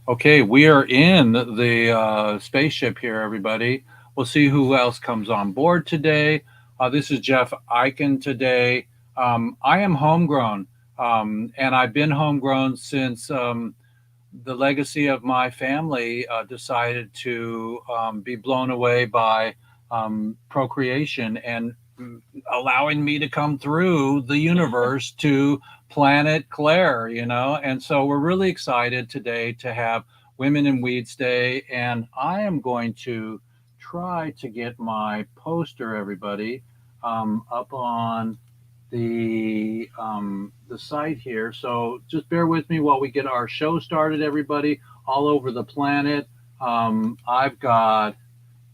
Okay, we are in the spaceship here, everybody. We'll see who else comes on board today. This is Jeff Eichen today. I am homegrown, and I've been homegrown since the legacy of my family decided to be blown away by procreation and allowing me to come through the universe to planet Claire, And so we're really excited today to have Women in Weeds Day. And I am going to try to get my poster, everybody, up on the site here. So just bear with me while we get our show started, everybody, all over the planet. I've got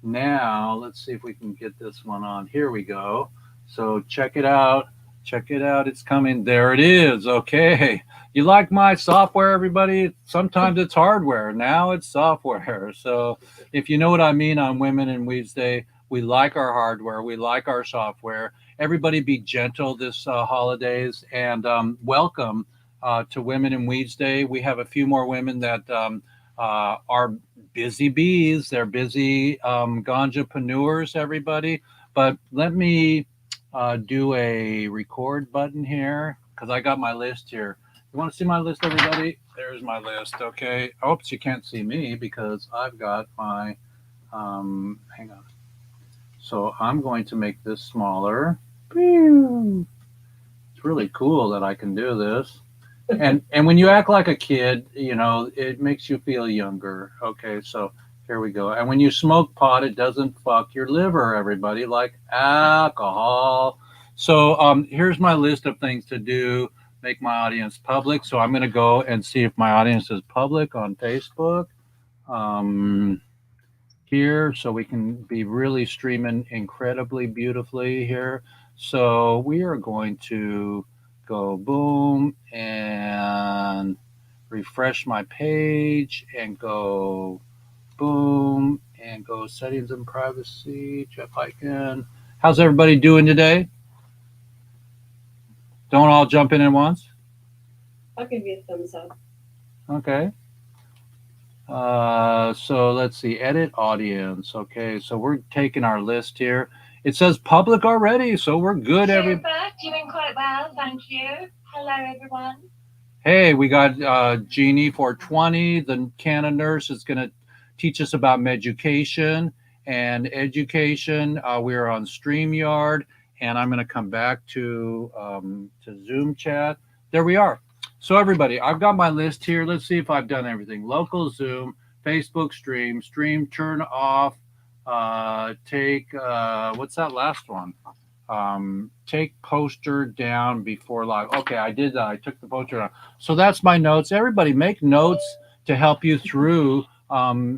now, let's see if we can get this one on. Here we go. So check it out. Check it out. It's coming. There it is. Okay. You like my software, everybody? Sometimes it's hardware. Now it's software. So if you know what I mean on Women in Weeds Day, we like our hardware. We like our software. Everybody be gentle this holidays and welcome to Women in Weeds Day. We have a few more women that are busy bees. They're busy ganjapreneurs, everybody. But let me do a record button here because I got my list here. You want to see my list, everybody? There's my list. Okay. Oops, you can't see me because I've got my. Hang on. So I'm going to make this smaller. It's really cool that I can do this. And when you act like a kid, it makes you feel younger. Okay, so here we go. And when you smoke pot, it doesn't fuck your liver, everybody, like alcohol. So here's my list of things to do. Make my audience public. So I'm going to go and see if my audience is public on Facebook. Um, Here, so we can be really streaming incredibly beautifully here. So we are going to go boom and refresh my page and go boom and go settings and privacy. Jeff Eichen. How's everybody doing today? Don't all jump in at once. I'll give you a thumbs up. Okay. So let's see, edit audience. Okay, so we're taking our list here. It says public already, so we're good. Back, doing quite well, thank you. Hello, everyone. Hey, we got Jeannie 420, the Canna nurse, is going to teach us about education and education. We are on StreamYard, and I'm going to come back to Zoom chat. There we are. So everybody, I've got my list here. Let's see if I've done everything. Local Zoom, Facebook stream, turn off, take, what's that last one? Take poster down before live. Okay, I did that. I took the poster down. So that's my notes. Everybody make notes to help you through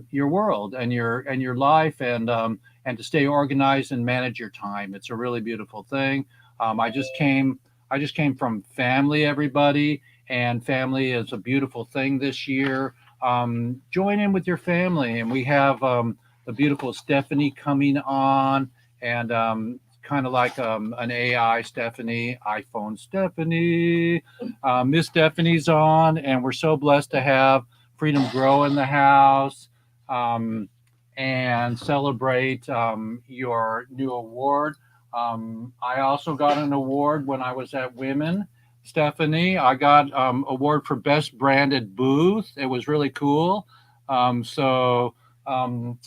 your world and your life and to stay organized and manage your time. It's a really beautiful thing. I just came from family, everybody, and family is a beautiful thing this year. Join in with your family, and we have the beautiful Stephanie coming on, and kind of like an AI Stephanie, iPhone Stephanie. Miss Stephanie's on, and we're so blessed to have Freedom Grow in the house and celebrate your new award. I also got an award when I was at Women. Stephanie, I got award for best branded booth. It was really cool. So um,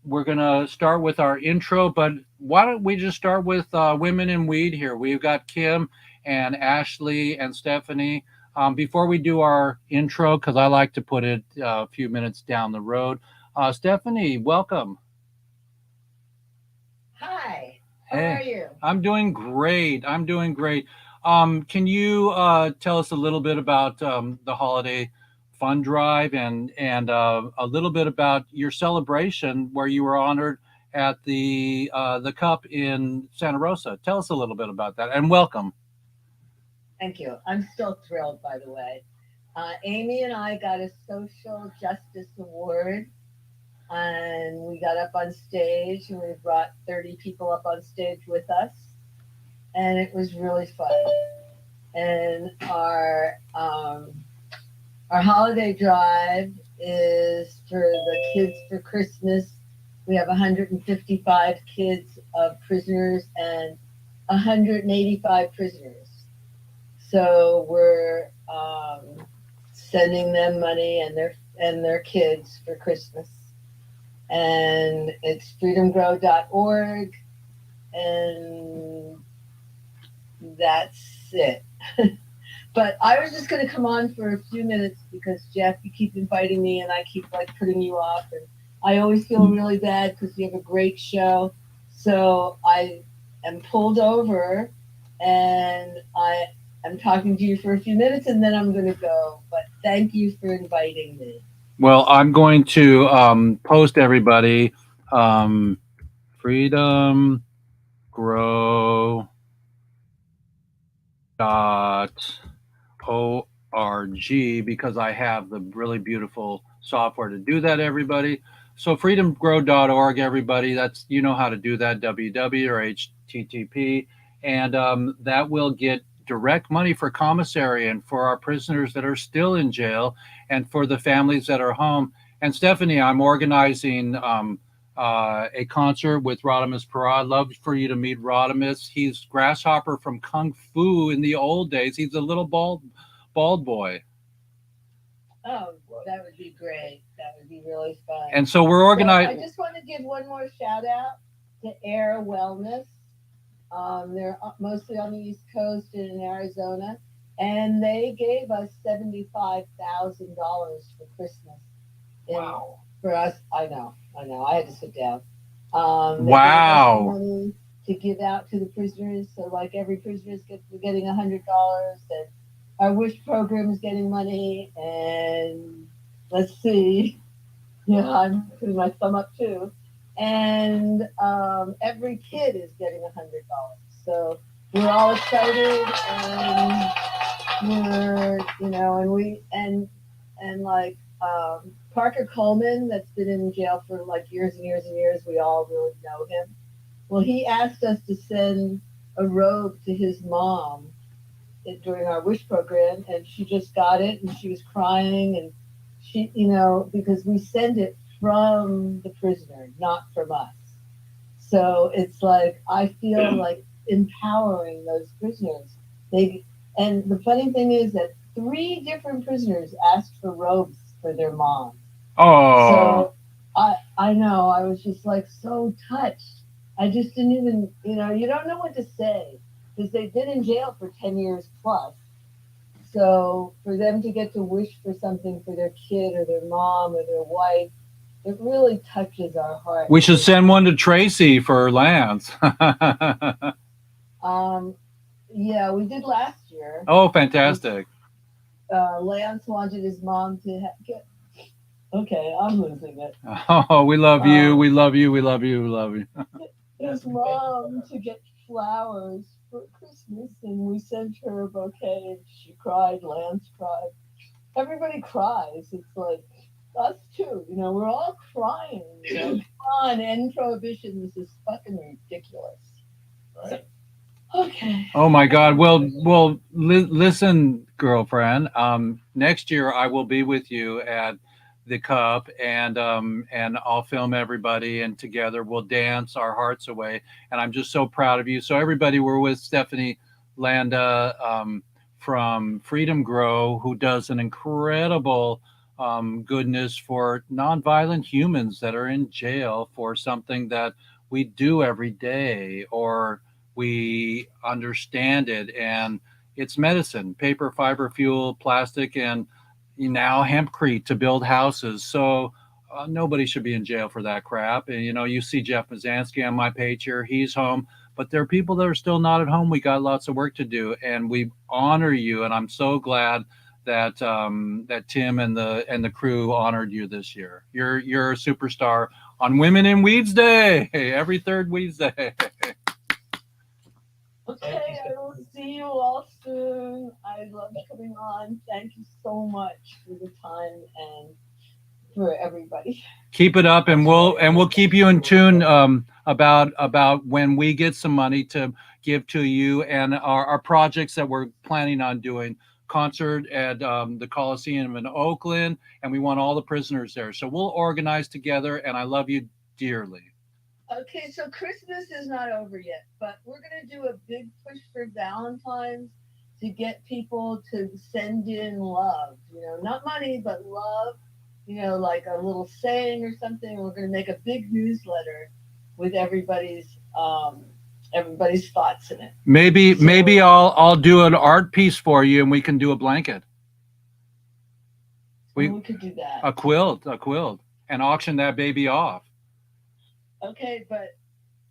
we're going to start with our intro, but why don't we just start with Women in Weed here? We've got Kim and Ashley and Stephanie. Before we do our intro, because I like to put it a few minutes down the road, Stephanie, welcome. Hi, how Hey, are you? I'm doing great. I'm doing great. Can you tell us a little bit about the holiday fund drive and a little bit about your celebration where you were honored at the Cup in Santa Rosa? Tell us a little bit about that and welcome. Thank you. I'm still thrilled, by the way. Amy and I got a social justice award, and we got up on stage, and we brought 30 people up on stage with us, and it was really fun. And Our holiday drive is for the kids for Christmas. We have 155 kids of prisoners and 185 prisoners. So we're sending them money and their kids for Christmas. And it's freedomgrow.org, and that's it. But I was just going to come on for a few minutes because Jeff, you keep inviting me and I keep like putting you off, and I always feel really bad because you have a great show. So I am pulled over and I am talking to you for a few minutes and then I'm going to go. But thank you for inviting me. Well, I'm going to post everybody Freedom Grow .org because I have the really beautiful software to do that, everybody. So freedomgrow.org, everybody. That's, you know how to do that, www or http, and that will get direct money for commissary and for our prisoners that are still in jail and for the families that are home. And Stephanie, I'm organizing a concert with Rodimus Parad. Love for you to meet Rodimus. He's Grasshopper from Kung Fu in the old days. He's a little bald boy. Oh, that would be great. That would be really fun. And so we're organized. So I just want to give one more shout out to Air Wellness. They're mostly on the East Coast and in Arizona, and they gave us $75,000 for Christmas. Wow. For us, I know. I had to sit down. Wow. Gave us money to give out to the prisoners. So, like, every prisoner is getting $100, and our Wish program is getting money. And let's see. Yeah, I'm putting my thumb up too. And every kid is getting $100. So we're all excited, and we're, and like Parker Coleman, that's been in jail for like years and years and years. We all really know him. Well, he asked us to send a robe to his mom during our Wish program, and she just got it, and she was crying, and she, because we send it from the prisoner, not from us. So it's like, I feel like empowering those prisoners. And the funny thing is that 3 different prisoners asked for robes for their mom. Oh. So I know, I was just like so touched. I just didn't even, you don't know what to say because they've been in jail for 10 years plus. So for them to get to wish for something for their kid or their mom or their wife, it really touches our heart. We should send one to Tracy for Lance. Yeah, we did last year. Oh, fantastic. Lance wanted his mom to get. Okay, I'm losing it. Oh, we love you. We love you. We love you. We love you. His mom to get flowers for Christmas, and we sent her a bouquet, and she cried. Lance cried. Everybody cries. It's like us too. We're all crying. Come on, end prohibition. This is fucking ridiculous. Right. Okay. Oh my God. Well, listen, girlfriend. Next year I will be with you at the Cup, and I'll film everybody, and together we'll dance our hearts away. And I'm just so proud of you. So everybody, we're with Stephanie Landa from Freedom Grow, who does an incredible goodness for nonviolent humans that are in jail for something that we do every day, or we understand it, and it's medicine, paper, fiber, fuel, plastic, and now hempcrete to build houses. So nobody should be in jail for that crap. And you see Jeff Mazansky on my page here, he's home, but there are people that are still not at home. We got lots of work to do, and we honor you, and I'm so glad that that Tim and the crew honored you this year. You're a superstar on Women in Weedsday, every third Weedsday. Okay, I will see you all soon. I love coming on. Thank you so much for the time and for everybody. Keep it up, and we'll keep you in tune about when we get some money to give to you and our projects that we're planning on doing concert at the Coliseum in Oakland, and we want all the prisoners there. So we'll organize together, and I love you dearly. Okay, so Christmas is not over yet, but we're going to do a big push for Valentine's to get people to send in love, not money, but love, like a little saying or something. We're going to make a big newsletter with everybody's thoughts in it. Maybe I'll do an art piece for you, and we can do a blanket. We could do that. A quilt, and auction that baby off. Okay, but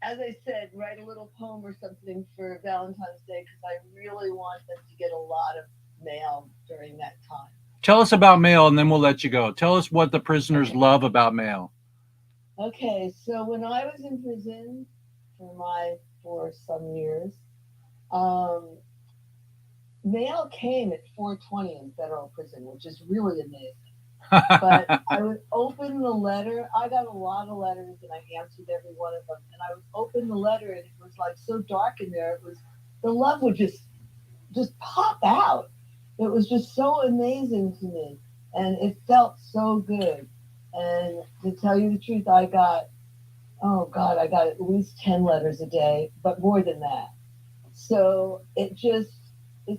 as I said, write a little poem or something for Valentine's Day because I really want them to get a lot of mail during that time. Tell us about mail, and then we'll let you go. Tell us what the prisoners love about mail. Okay, so when I was in prison for some years, mail came at 4:20 in federal prison, which is really amazing. But I would open the letter. I got a lot of letters, and I answered every one of them. And I would open the letter, and it was like so dark in there. The love would just pop out. It was just so amazing to me, and it felt so good. And to tell you the truth, I got at least 10 letters a day, but more than that. So it's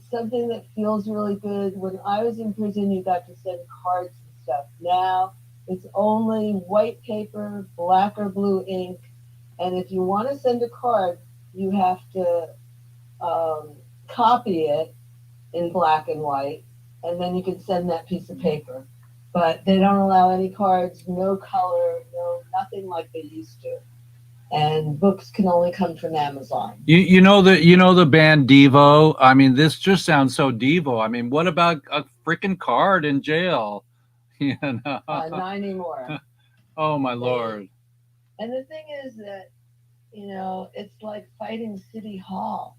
something that feels really good. When I was in prison, you got to send cards and stuff. Now it's only white paper, black or blue ink. And if you want to send a card, you have to copy it in black and white, and then you can send that piece of paper. But they don't allow any cards, no color, nothing like they used to. And books can only come from Amazon. You know the band Devo? I mean, this just sounds so Devo. I mean, what about a freaking card in jail? Not anymore. Oh my Lord. And the thing is that, it's like fighting City Hall.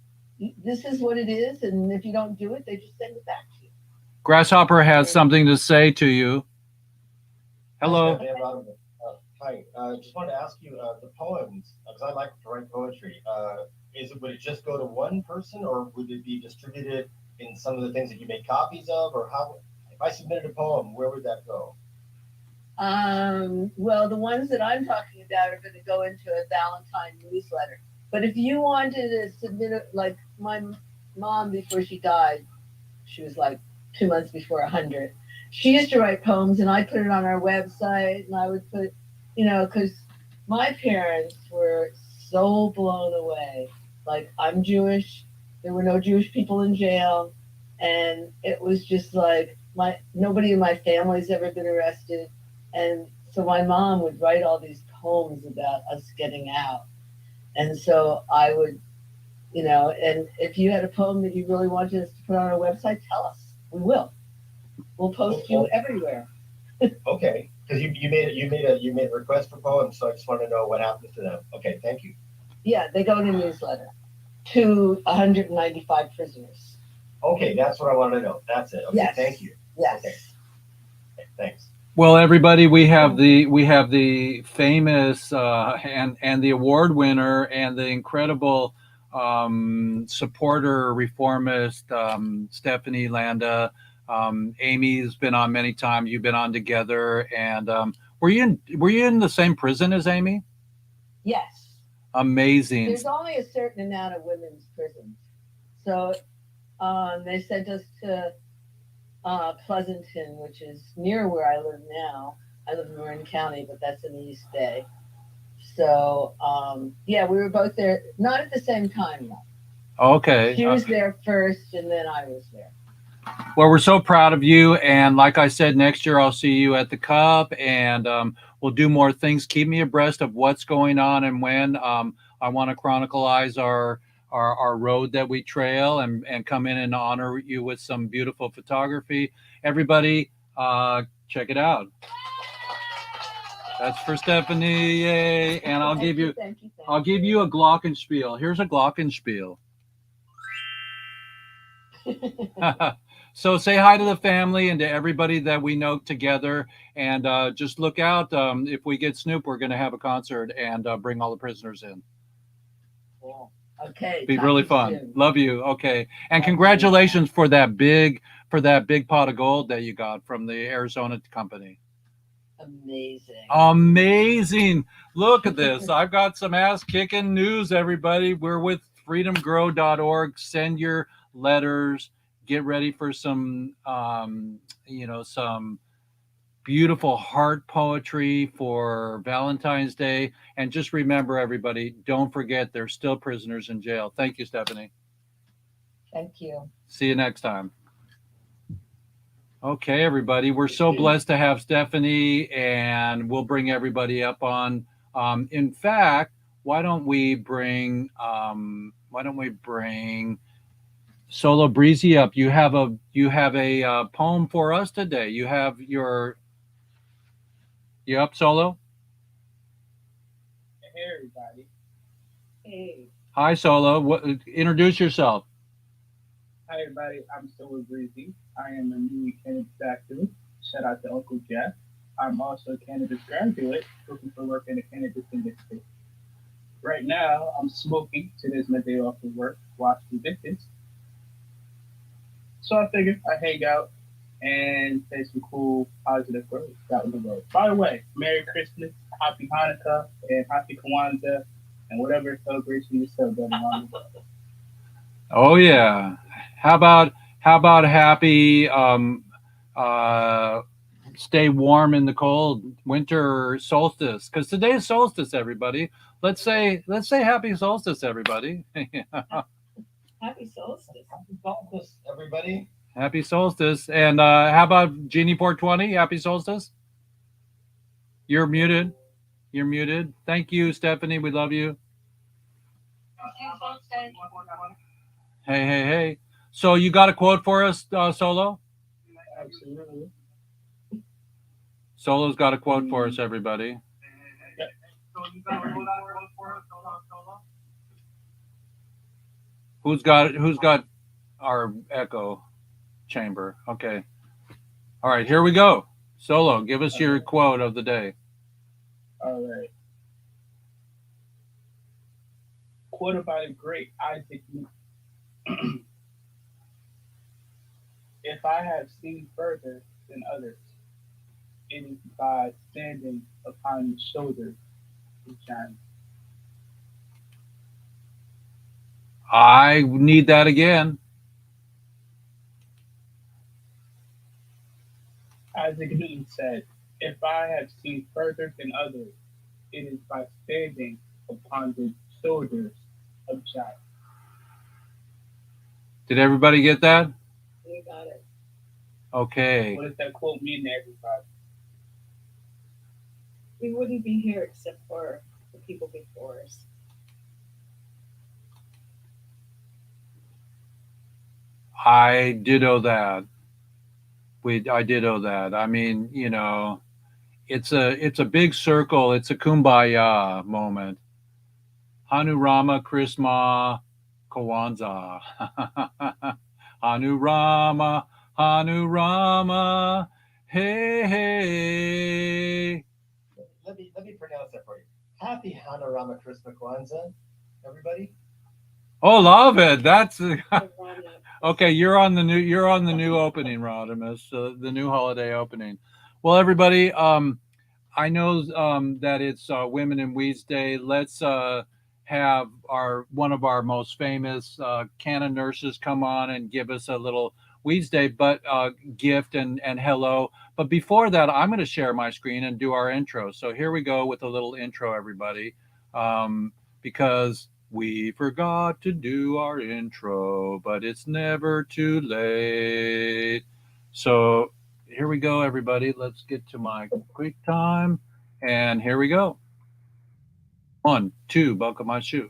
This is what it is, and if you don't do it, they just send it back to you. Grasshopper has something to say to you. Hello. Hi. Just wanted to ask you the poems, because I like to write poetry. Would it just go to one person, or would it be distributed in some of the things that you make copies of, or how? If I submitted a poem, where would that go? Well, the ones that I'm talking about are going to go into a Valentine newsletter. But if you wanted to submit it, like my mom, before she died, she was like 2 months before 100. She used to write poems, and I put it on our website, and I would put, because my parents were so blown away. Like, I'm Jewish. There were no Jewish people in jail. And it was just like, nobody in my family's ever been arrested. And so my mom would write all these poems about us getting out. And so I would, and if you had a poem that you really wanted us to put on our website, tell us. We will. We'll post you everywhere. Okay, because you made a request for poems, so I just want to know what happens to them. Okay, thank you. Yeah, they go in a newsletter to 195 prisoners. Okay, that's what I wanted to know. That's it. Okay, yes. Thank you. Yes. Okay, thanks. Well, everybody, we have the famous and the award winner and the incredible supporter reformist Stephanie Landa. Amy's been on many times. You've been on together, and were you in the same prison as Amy? Yes. Amazing. There's only a certain amount of women's prisons, so they sent us to Pleasanton, which is near where I live now. I live in Marin County, but that's in the East Bay. So, yeah, we were both there, not at the same time, though. Okay. She was there first, and then I was there. Well, we're so proud of you. And like I said, next year I'll see you at the Cup, and we'll do more things. Keep me abreast of what's going on and when. I want to chronicleize our road that we trail and come in and honor you with some beautiful photography. Everybody, check it out. That's for Stephanie, yay! And I'll give you a glockenspiel. Here's a glockenspiel. So say hi to the family and to everybody that we know together, and just look out. If we get Snoop, we're going to have a concert and bring all the prisoners in. Cool. Okay. Be really fun. Soon. Love you. Okay. And congratulations for that big for that big pot of gold that you got from the Arizona company? Amazing. Amazing. Look at this. I've got some ass kicking news, everybody. We're with freedomgrow.org. Send your letters. Get ready for some, some beautiful heart poetry for Valentine's Day. And just remember, everybody, don't forget they're still prisoners in jail. Thank you, Stephanie. Thank you. See you next time. Okay, everybody, we're so blessed to have Stephanie, and we'll bring everybody up on. In fact, why don't we bring Solo Breezy up? You have a poem for us today. You up, Solo? Hey, everybody. Hey. Hi, Solo. Introduce yourself. Hi, everybody. I'm Solo Breezy. I am a new cannabis activist. Shout out to Uncle Jeff. I'm also a cannabis graduate looking for work in the cannabis industry. Right now, I'm smoking today's my day off of work, watch the dishes. So I figured I'd hang out and say some cool, positive words out in the world. By the way, Merry Christmas, Happy Hanukkah, and Happy Kwanzaa, and whatever celebration you celebrate around the world. Oh yeah. How about happy stay warm in the cold winter solstice? Because today is solstice, everybody. Let's say happy solstice, everybody. Happy solstice. Happy solstice, everybody. Happy solstice. And how about Genie 420? Happy solstice. You're muted. You're muted. Thank you, Stephanie. We love you. Hey. So you got a quote for us, Solo? Absolutely. Solo's got a quote for us, everybody. Who's got our echo chamber? Okay. All right, here we go. Solo, give us your quote of the day. All right. Quoted by the great Isaac Newton. If I have seen further than others, it is by standing upon the shoulders of giants. I need that again. Isaac Newton said, if I have seen further than others, it is by standing upon the shoulders of giants. Did everybody get that? You got it. Okay. What does that quote mean to everybody? We wouldn't be here except for the people before us. I ditto that. I ditto that. I mean, it's a big circle. It's a kumbaya moment. Hanurama Krisma Kawanza. Hanurama. Hey. Let me pronounce that for you. Happy Hanukkah Christmas Kwanzaa, everybody. Oh, love it. That's okay. You're on the new opening, Rodimus, the new holiday opening. Well, everybody, I know that it's Women in Weeds Day. Let's have one of our most famous Canon nurses come on and give us a little Weeds Day gift and hello. But before that, I'm going to share my screen and do our intro. So here we go with a little intro, everybody, because we forgot to do our intro, but it's never too late. So here we go, everybody. Let's get to my quick time. And here we go. 1, 2, buckle my shoe.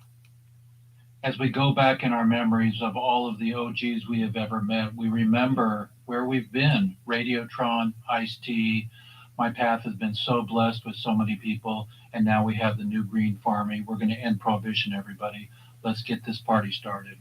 As we go back in our memories of all of the OGs we have ever met, we remember where we've been. Radiotron, Ice-T. My path has been so blessed with so many people. And now we have the new green farming. We're going to end prohibition, everybody. Let's get this party started.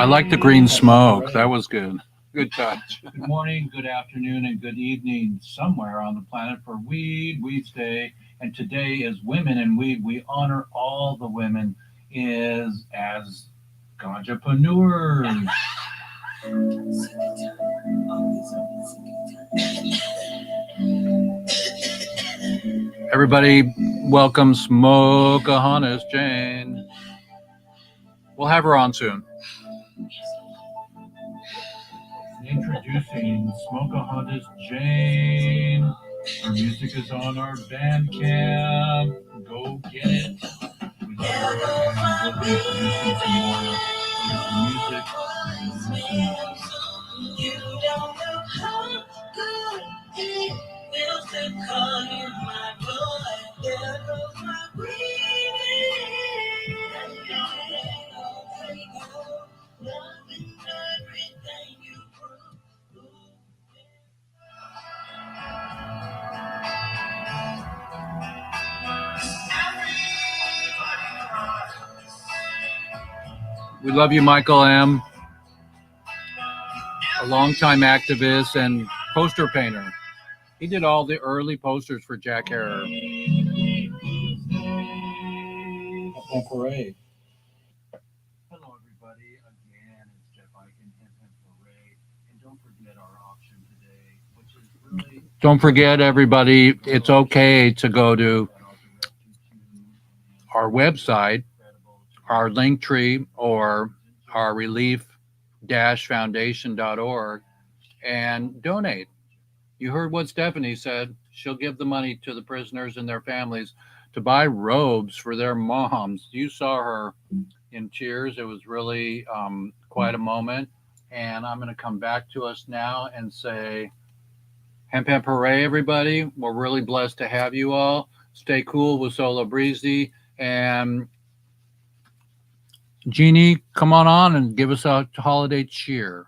like the green smoke. That was good. Good touch. Good morning, good afternoon, and good evening somewhere on the planet for Weedsday. And today is Women in Weed. We honor all the women as ganjapreneurs. Everybody, welcome Smokeahontas Jane. We'll have her on soon. Introducing Smokeahontas Jane. Our music is on our Bandcamp. Go get it. We love her, and we'll be introducing some more music. You don't know how good it feels to call you my boy. There goes my breathing. Loving everything you prove. We love you, Michael M., a longtime activist and poster painter. He did all the early posters for Jack Herer. Parade. Hello, everybody. Again, it's Jeff Eichen, Parade. And don't forget our option today, which is really. Don't forget, everybody, it's okay to go to our website, our link tree, or our relief-foundation.org and donate. You heard what Stephanie said. She'll give the money to the prisoners and their families to buy robes for their moms. You saw her in tears. It was really quite a moment. And I'm going to come back to us now and say, Hemp Hooray, everybody. We're really blessed to have you all. Stay cool with Solo Breezy. And Jeannie, come on and give us a holiday cheer.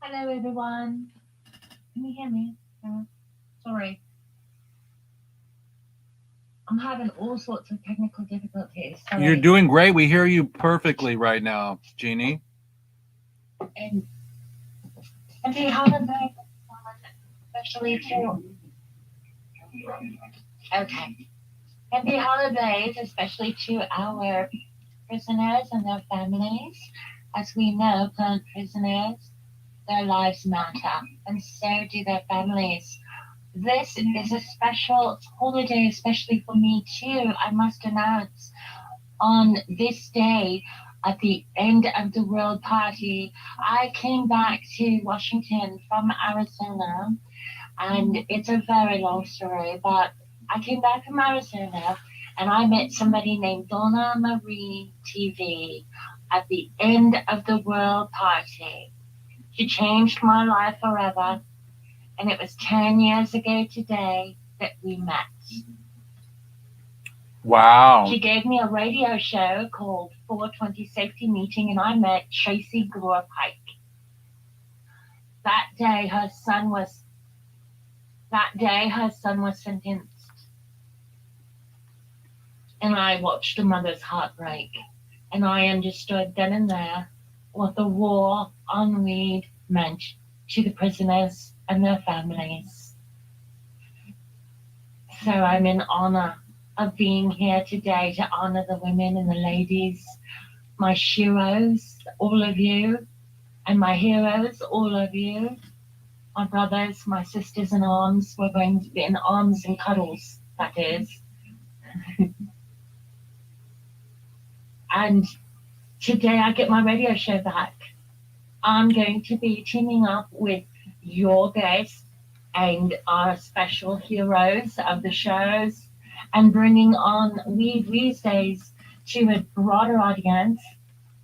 Hello, everyone. Can you hear me? Sorry. I'm having all sorts of technical difficulties. Sorry. You're doing great. We hear you perfectly right now, Jeannie. And happy holiday, especially to. Okay. Happy holidays, especially to our prisoners and their families. As we know, current prisoners, their lives matter, and so do their families. This is a special holiday, especially for me too. I must announce, on this day, at the end of the World Party, I came back to Washington from Arizona, and it's a very long story, but I came back from Arizona and I met somebody named Donna Marie TV at the end of the World Party. She changed my life forever, and it was 10 years ago today that we met. Wow. She gave me a radio show called 420 Safety Meeting, and I met Tracy Gore Pike. That day, her son was sentenced. And I watched a mother's heart break. And I understood then and there what the war on weed meant to the prisoners and their families. So I'm in honor of being here today to honor the women and the ladies, my sheroes, all of you, and my heroes, all of you, my brothers, my sisters in arms. We're going to be in arms and cuddles, that is. And today I get my radio show back. I'm going to be teaming up with your guests and our special heroes of the shows and bringing on Weedsdays to a broader audience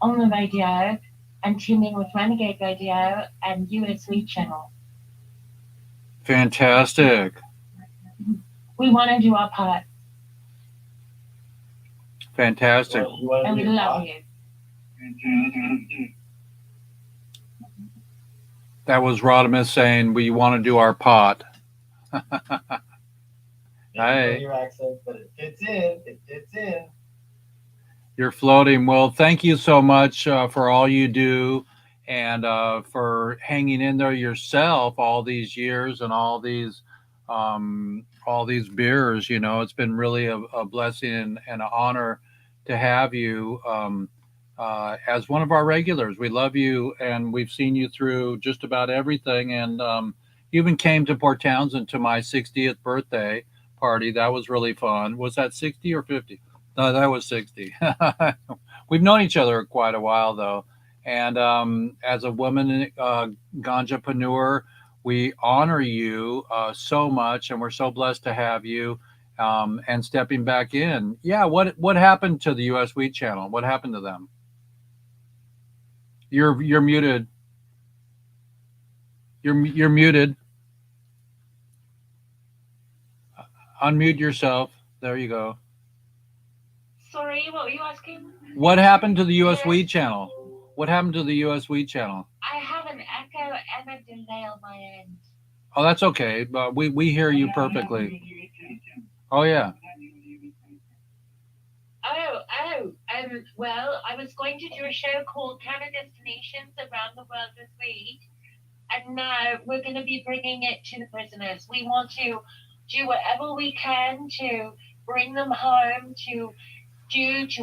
on the radio and teaming with Renegade Radio and US Weed Channel. Fantastic. We want to do our part. Fantastic. And we love you. That was Rodimus saying we want to do our pot. Hi. Your accent, but it fits in. It fits in. You're floating. Well, thank you so much for all you do and for hanging in there yourself all these years and all these beers. You know, it's been really a blessing and an honor to have you as one of our regulars. We love you, and we've seen you through just about everything. And you even came to Port Townsend to my 60th birthday party. That was really fun. Was that 60 or 50? No, that was 60. We've known each other quite a while, though. And as a woman, ganjapreneur, we honor you so much, and we're so blessed to have you. And stepping back in, yeah. What happened to the U.S. Wheat Channel? What happened to them? You're muted. You're muted. Unmute yourself. There you go. Sorry, what were you asking? What happened to the U.S. Wheat Channel? What happened to the U.S. Wheat Channel? I have an echo and a delay on my end. Oh, that's okay. But we hear you perfectly. Oh yeah. Well, I was going to do a show called Canada Destinations Around the World this week, and now we're going to be bringing it to the prisoners. We want to do whatever we can to bring them home, to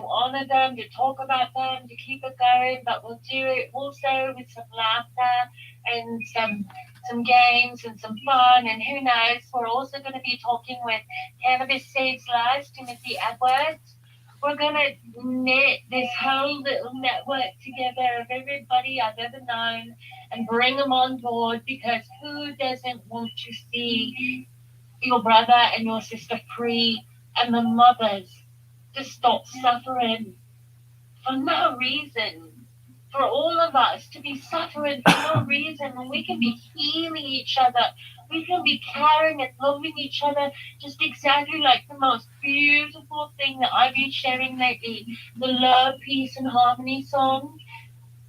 honor them, to talk about them, to keep it going, but we'll do it also with some laughter and some games and some fun, and who knows, we're also going to be talking with Cannabis Saves Lives, Timothy Edwards. We're going to knit this whole little network together of everybody I've ever known and bring them on board, because who doesn't want to see your brother and your sister free, and the mothers to stop suffering for no reason? For all of us to be suffering for no reason, when we can be healing each other, we can be caring and loving each other, just exactly like the most beautiful thing that I've been sharing lately, the Love, Peace, and Harmony song.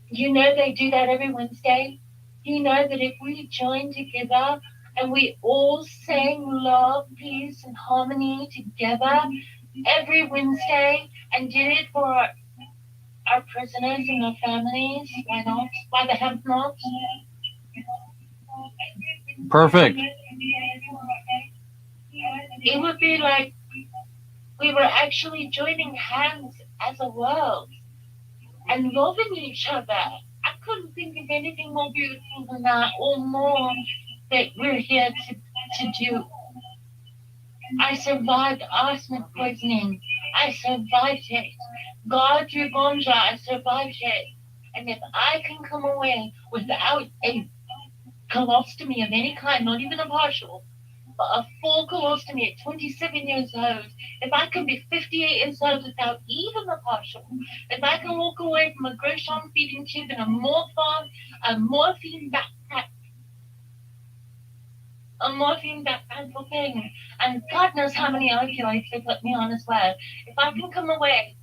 You know they do that every Wednesday. You know that if we join together and we all sing love, peace, and harmony together every Wednesday and did it for our prisoners and their families, why not? Why the hemp not? Perfect. It would be like we were actually joining hands as a world and loving each other. I couldn't think of anything more beautiful than that, or more that we're here to do. I survived arsenic poisoning. I survived it. God through ganja, I survived it. And if I can come away without a colostomy of any kind, not even a partial, but a full colostomy at 27 years old, if I can be 58 years old without even a partial, if I can walk away from a Grosjean feeding tube and a morphine backpack thing, and God knows how many opioids they put me on as well. If I can come away,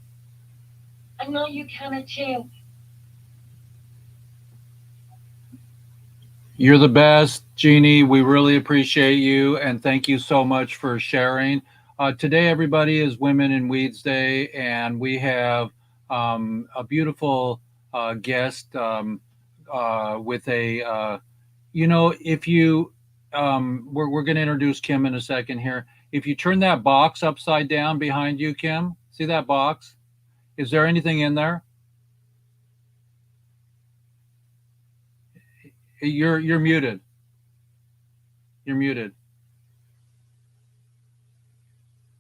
I know you can too. You're the best, Jeannie. We really appreciate you, and thank you so much for sharing. Today, everybody, is Women in Weeds Day, and we have a beautiful guest with a, if you, we're going to introduce Kim in a second here. If you turn that box upside down behind you, Kim, see that box? Is there anything in there? You're muted. You're muted.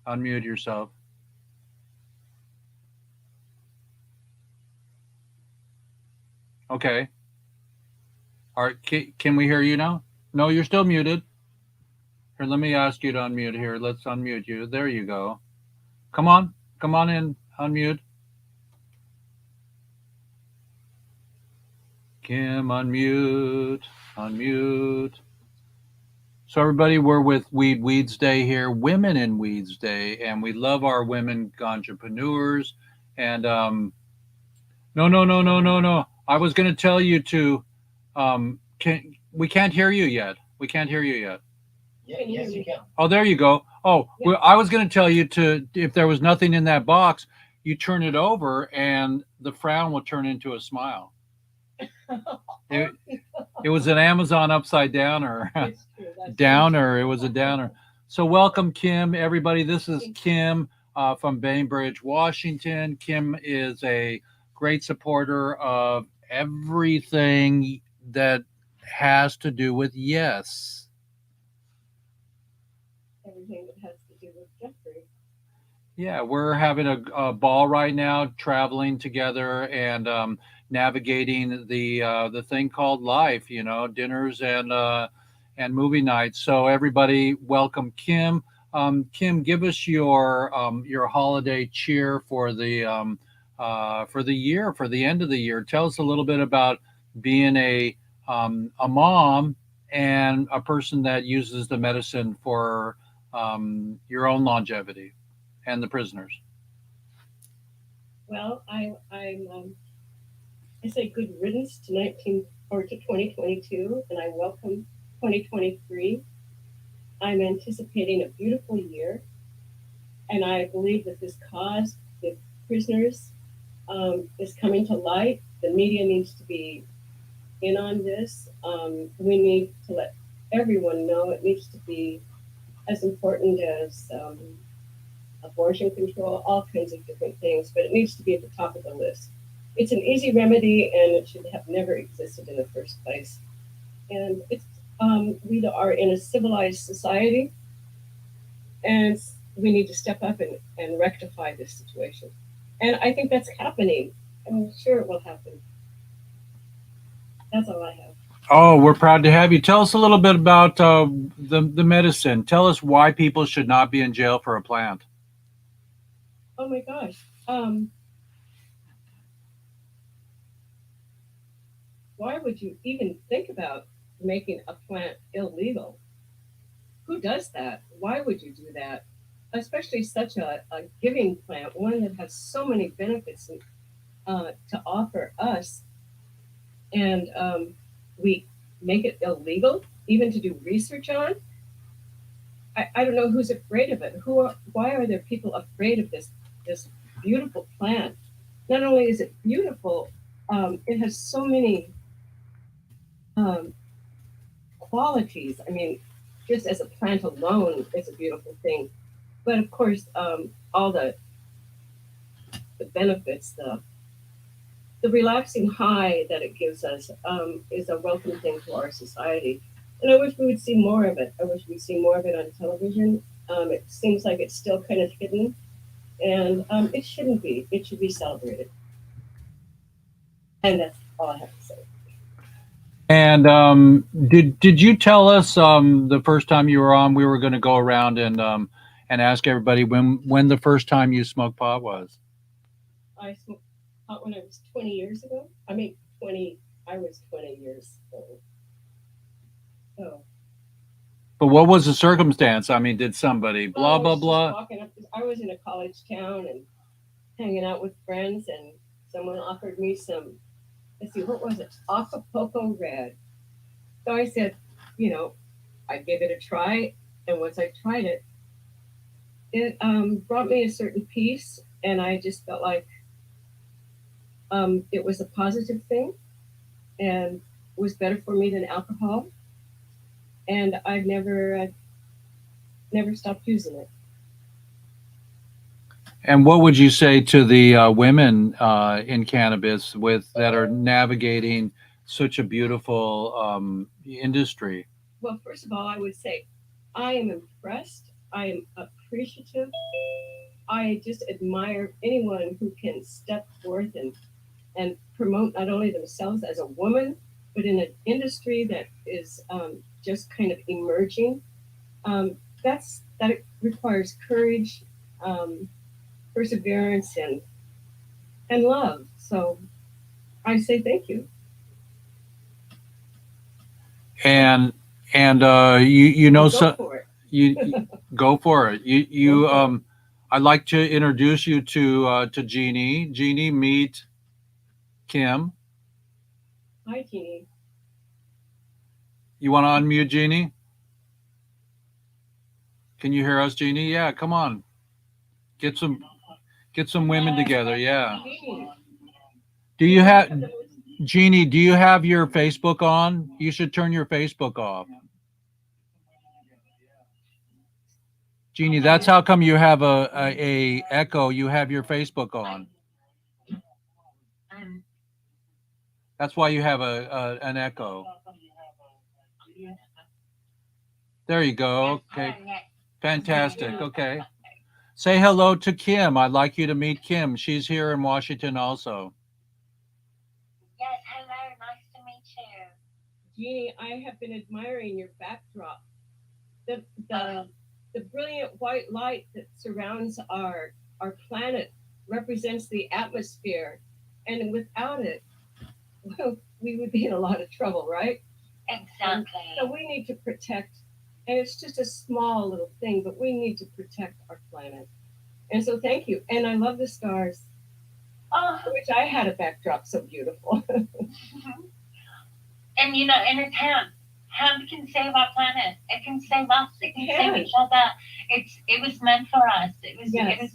Unmute yourself. Okay. All right. Can we hear you now? No, you're still muted. Here, let me ask you to unmute here. Let's unmute you. There you go. Come on in. Unmute. Kim, unmute. So everybody, we're with Weedsday here, Women in Weedsday, and we love our women ganjapreneurs. And no. I was going to tell you to, We can't hear you yet. We can't hear you yet. Yeah, yes, you can. Oh, there you go. Oh, Yeah. well, I was going to tell you to, if there was nothing in that box, you turn it over and the frown will turn into a smile. It, it was an Amazon upside downer. It's true. That's Downer. It was a downer. So welcome, Kim, everybody. This is Kim from Bainbridge, Washington. Kim is a great supporter of everything that has to do with yes. everything that has to do with Jeffrey. Yeah, we're having a ball right now, traveling together and navigating the thing called life. You know, dinners and movie nights. So everybody, welcome Kim. Kim, give us your holiday cheer for the year, for the end of the year. Tell us a little bit about being a mom and a person that uses the medicine for your own longevity and the prisoners. Well, I say good riddance to 2022, and I welcome 2023. I'm anticipating a beautiful year, and I believe that this cause, the prisoners, is coming to light. The media needs to be in on this. We need to let everyone know. It needs to be as important as abortion control, all kinds of different things, but it needs to be at the top of the list. It's an easy remedy, and it should have never existed in the first place. And it's we are in a civilized society, and we need to step up and rectify this situation. And I think that's happening. I'm sure it will happen. That's all I have. Oh, we're proud to have you. Tell us a little bit about the medicine. Tell us why people should not be in jail for a plant. Oh my gosh. Why would you even think about making a plant illegal? Who does that? Why would you do that? Especially such a giving plant, one that has so many benefits to offer us, and we make it illegal even to do research on. I don't know who's afraid of it. Why are there people afraid of this beautiful plant? Not only is it beautiful, it has so many um, qualities. I mean, just as a plant alone, it's a beautiful thing. But of course, all the benefits, the relaxing high that it gives us is a welcome thing to our society. And I wish we would see more of it. I wish we'd see more of it on television. It seems like it's still kind of hidden, and it shouldn't be. It should be celebrated. And that's all I have to say. And did you tell us the first time you were on we were going to go around and ask everybody when the first time you smoked pot was? I smoked pot when I was 20 years ago. I mean, 20. I was 20 years old. So. But what was the circumstance? I mean, did somebody blah blah blah? Walking up, I was in a college town and hanging out with friends, and someone offered me some. Let's see, what was it? Acapulco Red. So I said, I gave it a try, and once I tried it, it brought me a certain peace, and I just felt like it was a positive thing, and was better for me than alcohol. And I've never stopped using it. And what would you say to the women in cannabis that are navigating such a beautiful industry? Well, first of all, I would say I am impressed. I am appreciative. I just admire anyone who can step forth and promote not only themselves as a woman, but in an industry that is just kind of emerging. That requires courage, perseverance, and love. So I say thank you. And you know, Go for it. you go for it. I'd like to introduce you to Jeannie. Jeannie, meet Kim. Hi, Jeannie. You want to unmute, Jeannie? Can you hear us, Jeannie? Yeah, come on. Get some women together. Yeah. Do you have Jeannie? Do you have your Facebook on? You should turn your Facebook off. Jeannie, that's how come you have a echo. You have your Facebook on. That's why you have an echo. There you go. Okay. Fantastic. Okay. Say hello to Kim. I'd like you to meet Kim. She's here in Washington also. Yes, hello, nice to meet you. Jeannie, I have been admiring your backdrop. The brilliant white light that surrounds our planet represents the atmosphere, and without it, well, we would be in a lot of trouble, right? Exactly. So we need to protect, and it's just a small little thing, but we need to protect our planet. And so thank you. And I love the stars. Oh. I wish I had a backdrop so beautiful. And you know, in a hemp can save our planet. It can save us. It can save each other. It was meant for us. It was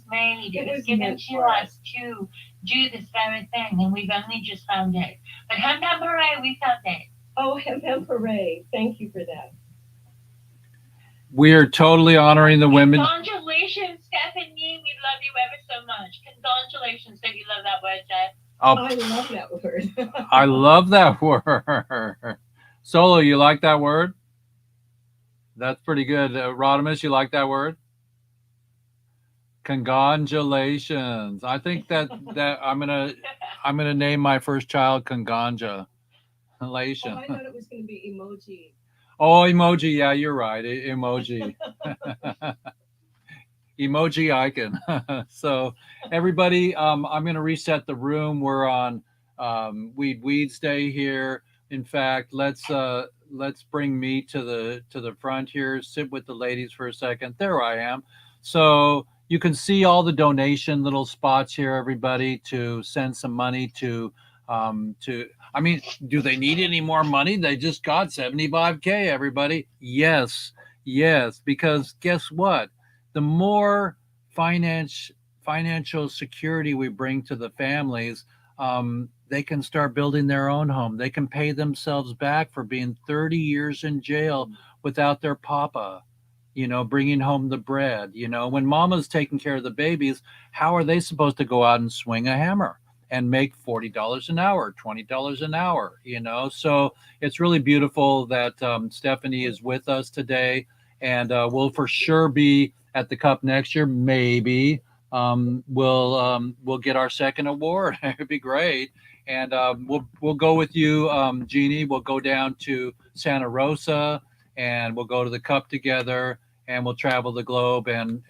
made. It was given to us to do this very thing, and we've only just found it. But hemp hooray, we found it. Oh, hemp hooray! Thank you for that. We are totally honoring the women. Congratulations, Stephanie. We love you ever so much. Congratulations. Don't you love that word, Jeff? Oh, I love that word. I love that word. Solo, you like that word? That's pretty good. Rodimus, you like that word? Congratulations. I think that I'm gonna name my first child Conganja. Oh, I thought it was going to be emoji. Oh, emoji. Yeah, you're right. Emoji. Emoji icon. So everybody, I'm going to reset the room. We're on Weedsday here. In fact, let's bring me to the front here. Sit with the ladies for a second. There I am. So you can see all the donation little spots here, everybody, to send some money to. I mean, do they need any more money? They just got 75K, everybody. Yes, because guess what? The more financial security we bring to the families, they can start building their own home. They can pay themselves back for being 30 years in jail without their papa, bringing home the bread. When mama's taking care of the babies, how are they supposed to go out and swing a hammer and make $40 an hour, $20 an hour? So it's really beautiful that Stephanie is with us today, and we'll for sure be at the Cup next year. Maybe we'll get our second award. It'd be great. And we'll go with you, Jeannie. We'll go down to Santa Rosa, and we'll go to the Cup together, and we'll travel the globe and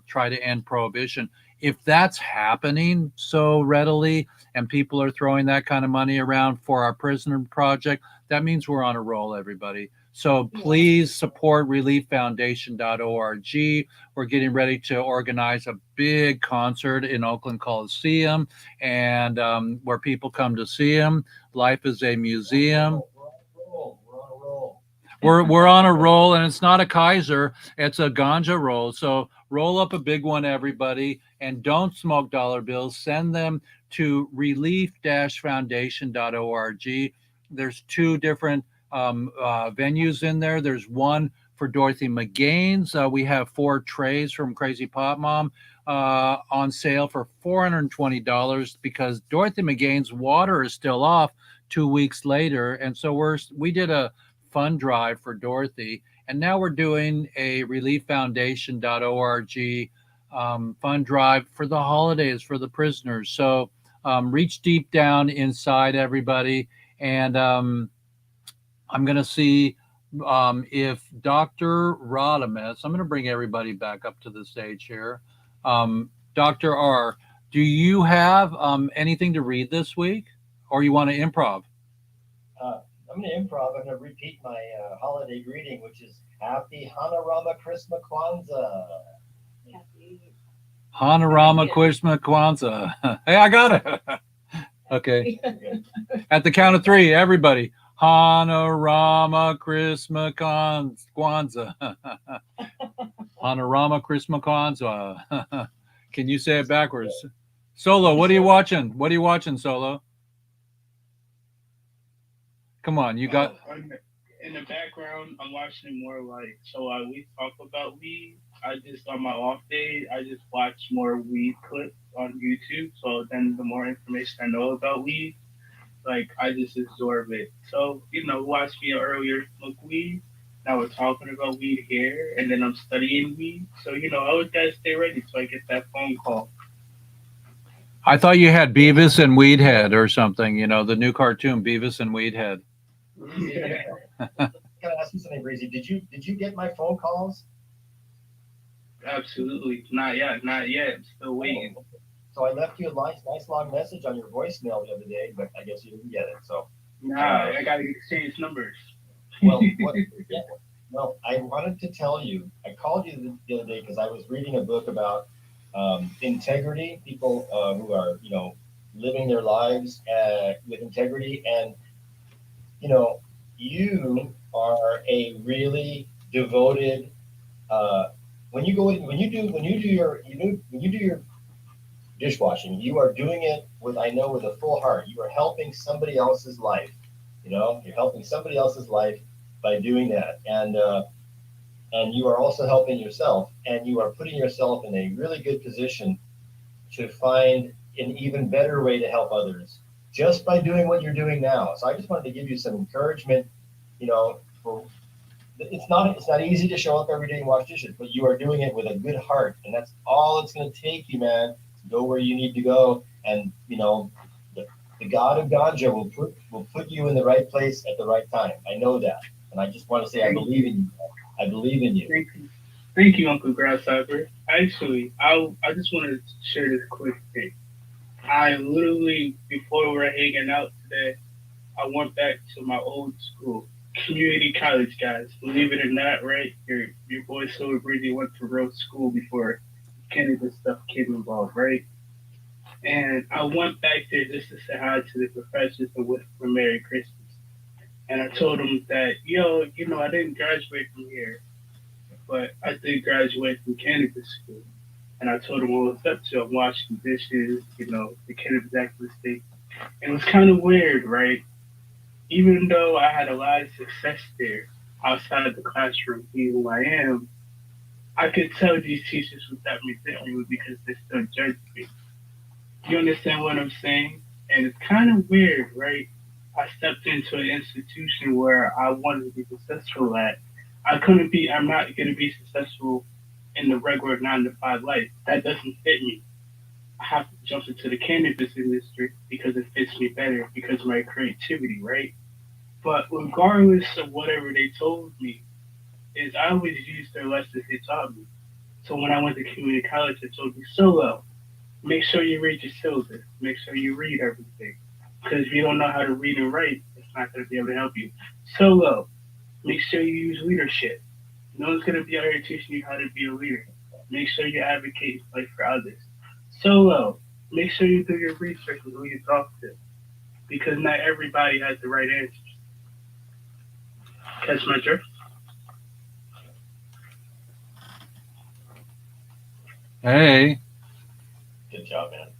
try to end prohibition. If that's happening so readily and people are throwing that kind of money around for our prisoner project, that means we're on a roll, everybody. So please support relieffoundation.org. We're getting ready to organize a big concert in Oakland Coliseum, and where people come to see him. Life is a museum. We're on a roll, and it's not a Kaiser, it's a ganja roll. So roll up a big one, everybody, and don't smoke dollar bills. Send them to relief-foundation.org. There's two different venues in there. There's one for Dorothy McGain's. We have 4 trays from Crazy Pop Mom on sale for $420 because Dorothy McGain's water is still off 2 weeks later. And so we did a fund drive for Dorothy, and now we're doing a relieffoundation.org fund drive for the holidays for the prisoners. So reach deep down inside, everybody, and I'm going to see if Dr. Rodimus, I'm going to bring everybody back up to the stage here. Dr. R, do you have anything to read this week, or you want to improv? I'm going to improv. I'm going to repeat my holiday greeting, which is Happy Hanarama Christmas Kwanzaa. Hanarama Christmas Kwanzaa. Hey, I got it. Okay. At the count of 3, everybody. Panorama Christmas Kwanzaa. Panorama Christmas Kwanzaa. Can you say it backwards? Solo, what are you watching? What are you watching, Solo? Come on, you got. In the background, I'm watching more like we talk about weed. I just on my off day, I just watch more weed clips on YouTube. So then the more information I know about weed, like I just absorb it. So watch me earlier smoke weed. Now we're talking about weed here, and then I'm studying weed. So I always gotta stay ready so I get that phone call. I thought you had Beavis and Weedhead or something. The new cartoon Beavis and Weedhead. Yeah. Can I ask you something, Breezy? Did you get my phone calls? Absolutely. Not yet. Not yet. I'm still waiting. So I left you a nice long message on your voicemail the other day, but I guess you didn't get it. So Nah, I gotta exchange numbers. well, yeah, well, I wanted to tell you. I called you the other day because I was reading a book about integrity, people who are living their lives with integrity, and you are a really devoted. When you go in, when you do your dishwashing, you are doing it with a full heart. You are helping somebody else's life. You're helping somebody else's life by doing that, and you are also helping yourself, and you are putting yourself in a really good position to find an even better way to help others just by doing what you're doing now. So I just wanted to give you some encouragement. For it's not easy to show up every day and wash dishes, but you are doing it with a good heart, and that's all it's going to take you, man. To go where you need to go, and the God of Ganja will put you in the right place at the right time. I know that, and I just want to say I believe in you. I believe in you. Thank you, Uncle Grasshopper. Actually, I just want to share this quick thing. I literally, before we were hanging out today, I went back to my old school, community college, guys. Believe it or not, right? Your boy Silver Breezy went to real school before cannabis stuff came involved, right? And I went back there just to say hi to the professors and wish them a Merry Christmas. And I told them that, I didn't graduate from here, but I did graduate from cannabis school. And I told them what was up to. I'm washing dishes, the cannabis activist thing. And it was kind of weird, right? Even though I had a lot of success there outside of the classroom, being who I am, I could tell these teachers was that resentment because they still judged me. You understand what I'm saying? And it's kind of weird, right? I stepped into an institution where I wanted to be successful at. I'm not going to be successful in the regular 9 to 5 life. That doesn't fit me. I have to jump into the cannabis industry because it fits me better because of my creativity, right? But regardless of whatever they told me, is I always used their lessons they taught me. So when I went to community college, they told me, Solo, make sure you read your syllabus. Make sure you read everything. Because if you don't know how to read and write, it's not going to be able to help you. Solo, make sure you use leadership. No one's going to be out here teaching you how to be a leader. Make sure you advocate like for others. Solo, make sure you do your research with who you talk to. Because not everybody has the right answers. Catch my drift? Hey. Good job, man.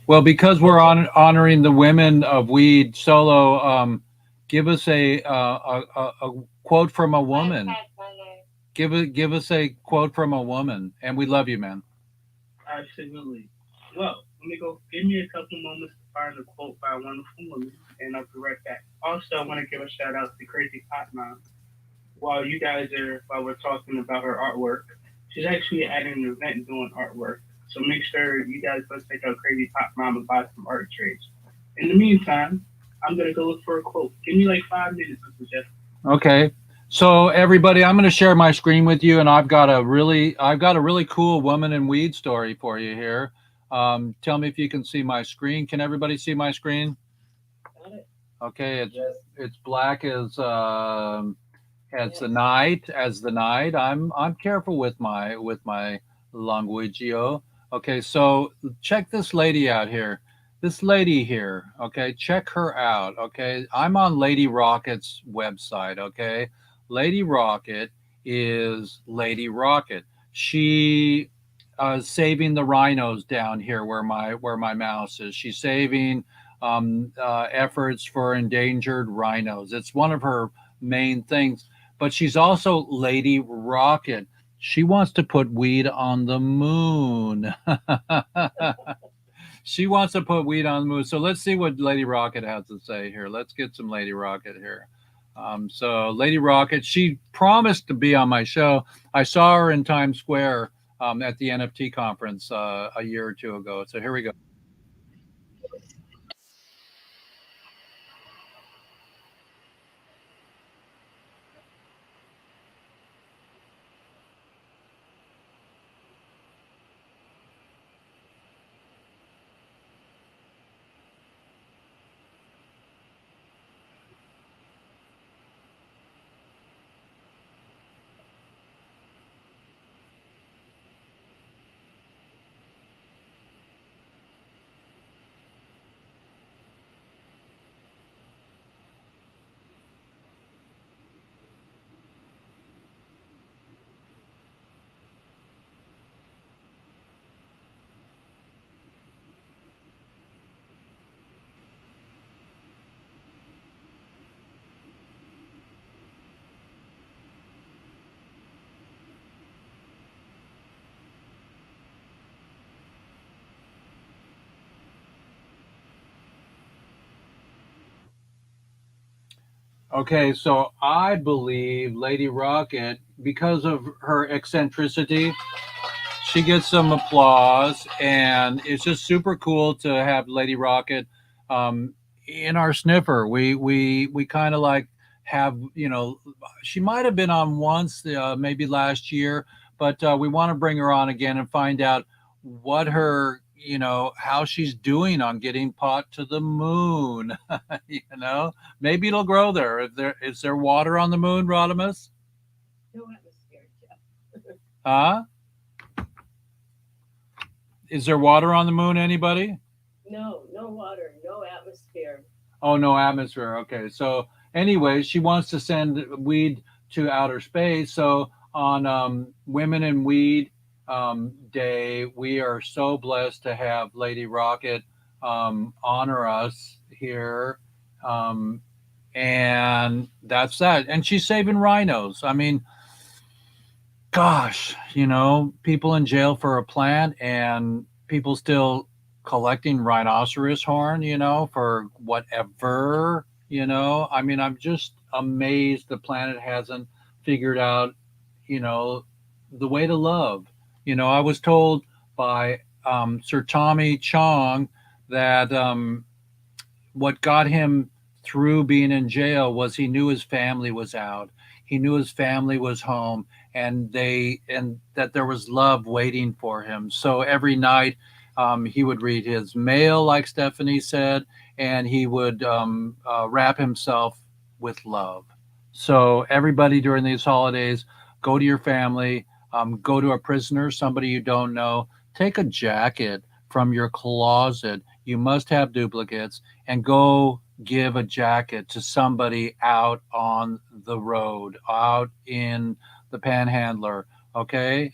Well, because we're honoring the women of weed, Solo, give us a quote from a woman. Give us a quote from a woman, and we love you, man. Absolutely. Well, let me go. Give me a couple moments to find a quote by a wonderful woman, and I'll be right back. Also, I want to give a shout out to Crazy Pot Mom. While we're talking about her artwork, she's actually at an event doing artwork. So make sure you guys go check out Crazy Pot Mom and buy some art trades. In the meantime, I'm gonna go look for a quote. Give me like 5 minutes, Mr. Jeff. Okay. So everybody, I'm going to share my screen with you, and I've got a really cool woman in weed story for you here. Tell me if you can see my screen. Can everybody see my screen? Got it. Okay, Yes. it's black as the night. I'm careful with my languagio. Okay, so check this lady out here. this lady here, okay, check her out, okay. I'm on Lady Rocket's website, okay. Lady Rocket is Lady Rocket. She saving the rhinos down here where my mouse is. She's saving efforts for endangered rhinos. It's one of her main things. But she's also Lady Rocket. She wants to put weed on the moon. She wants to put weed on the moon. So let's see what Lady Rocket has to say here. Let's get some Lady Rocket here. So Lady Rocket, she promised to be on my show. I saw her in Times Square at the NFT conference a year or two ago. So here we go. Okay, so I believe Lady Rocket, because of her eccentricity, she gets some applause, and it's just super cool to have Lady Rocket in our sniffer. We kind of like have she might have been on once, maybe last year, but we want to bring her on again and find out what her how she's doing on getting pot to the moon. Maybe it'll grow there. Is there water on the moon, Rodimus? No atmosphere, Jeff. Huh? Is there water on the moon? Anybody? No, no water, no atmosphere. Oh, no atmosphere. Okay. So anyway, she wants to send weed to outer space. So on Women in Weed Day, we are so blessed to have Lady Rocket honor us here. Um, and that's that. And she's saving rhinos. I mean, gosh, people in jail for a plant and people still collecting rhinoceros horn, for whatever, I mean, I'm just amazed the planet hasn't figured out, you know, the way to love. I was told by Sir Tommy Chong that what got him through being in jail was he knew his family was out. He knew his family was home, and that there was love waiting for him. So every night he would read his mail, like Stephanie said, and he would wrap himself with love. So everybody during these holidays, go to your family, go to a prisoner, somebody you don't know, take a jacket from your closet. You must have duplicates, and go give a jacket to somebody out on the road, out in the panhandler. Okay.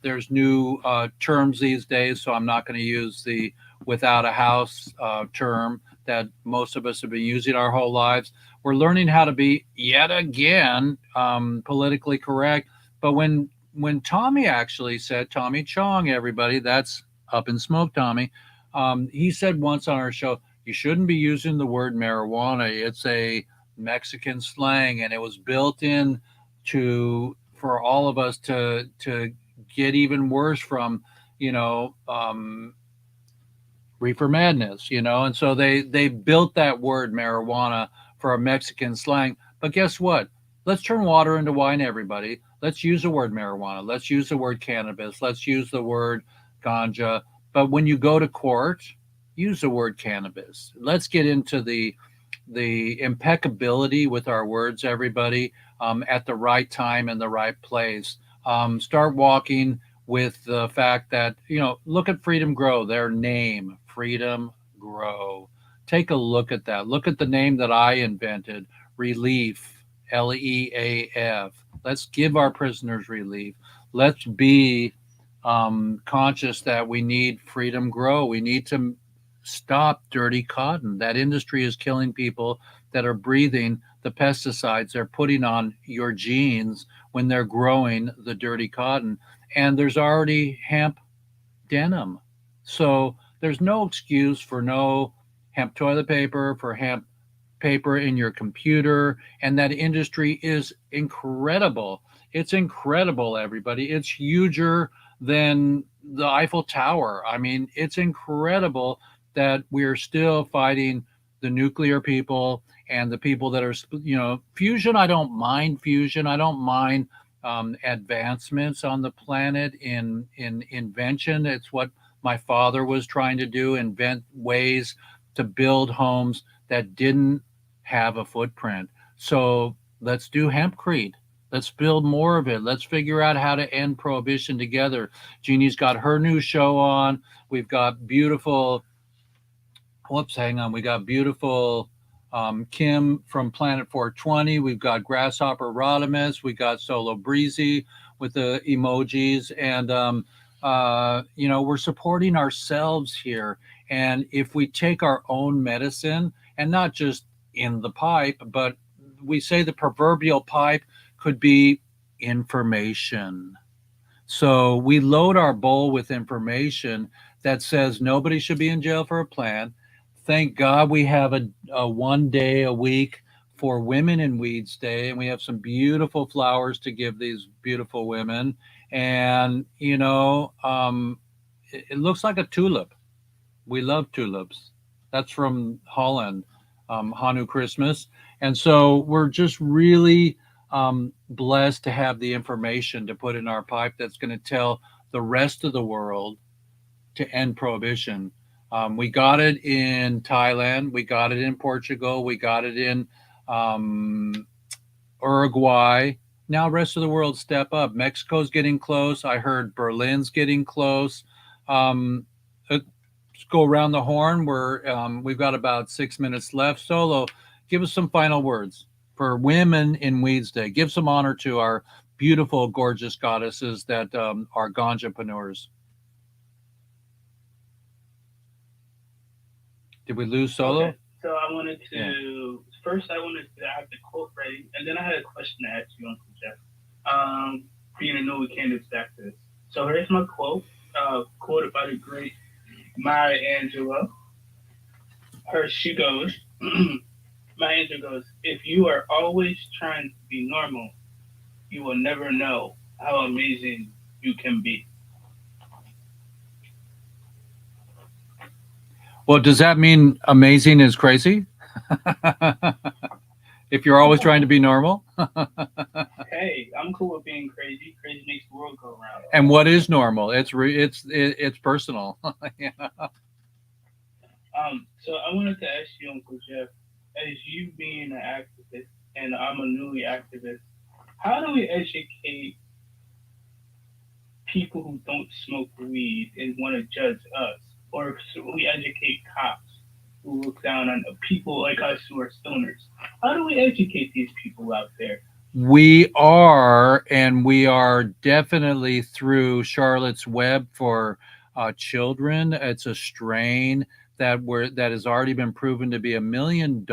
There's new terms these days, so I'm not going to use the without a house term that most of us have been using our whole lives. We're learning how to be yet again politically correct. But when Tommy actually said, Tommy Chong, everybody, that's Up in Smoke, Tommy, he said once on our show, you shouldn't be using the word marijuana. It's a Mexican slang, and it was built in to for all of us to get even worse from, you know, reefer madness, and so they built that word marijuana for a Mexican slang. But guess what? Let's turn water into wine, everybody. Let's use the word marijuana. Let's use the word cannabis. Let's use the word ganja. But when you go to court, use the word cannabis. Let's get into the impeccability with our words, everybody, at the right time and the right place. Start walking with the fact that, look at Freedom Grow, their name, Freedom grow. Take a look at that. Look at the name that I invented, Relief, Leaf. Let's give our prisoners relief. Let's be conscious that we need freedom grow. We need to stop dirty cotton. That industry is killing people that are breathing the pesticides they're putting on your genes when they're growing the dirty cotton. And there's already hemp denim. So there's no excuse for no hemp toilet paper, for hemp paper in your computer. And that industry is incredible. It's incredible, everybody. It's huger than the Eiffel Tower. I mean, it's incredible that we're still fighting the nuclear people and the people that are, fusion. I don't mind fusion. I don't mind advancements on the planet in invention. It's what my father was trying to do, invent ways to build homes that didn't have a footprint. So let's do hempcrete. Let's build more of it. Let's figure out how to end prohibition together. Jeannie's got her new show on. We've got beautiful, whoops, hang on. We got beautiful Kim from Planet 420. We've got Grasshopper Rodimus. We got Solo Breezy with the emojis. And, we're supporting ourselves here. And if we take our own medicine, and not just in the pipe, but we say the proverbial pipe could be information. So we load our bowl with information that says nobody should be in jail for a plan. Thank God we have a 1 day a week for Women in Weeds Day, and we have some beautiful flowers to give these beautiful women. And, it looks like a tulip. We love tulips. That's from Holland, Hanu Christmas. And so we're just really blessed to have the information to put in our pipe that's going to tell the rest of the world to end prohibition. We got it in Thailand. We got it in Portugal. We got it in Uruguay. Now, rest of the world, step up. Mexico's getting close. I heard Berlin's getting close. Let's go around the horn. We've got about 6 minutes left. Solo, give us some final words for Women in Weeds Day. Give some honor to our beautiful, gorgeous goddesses that are ganjapreneurs. Did we lose Solo? Okay. So I wanted to first I wanted to have the quote ready, and then I had a question to ask you, Uncle Jeff. Being a new cannabis activist. So here's my quote, quoted by the great Maya Angelou. She goes, Maya Angelou goes, "If you are always trying to be normal, you will never know how amazing you can be." Well, does that mean amazing is crazy? If you're always trying to be normal? Hey, I'm cool with being crazy. Crazy makes the world go round. And what is normal? It's personal. Yeah. So I wanted to ask you, Uncle Jeff, as you being an activist and I'm a newly activist, how do we educate people who don't smoke weed and want to judge us? Or we educate cops who look down on people like us who are stoners? How do we educate these people out there? We are definitely through Charlotte's Web for children. It's a strain that has already been proven to be $1 million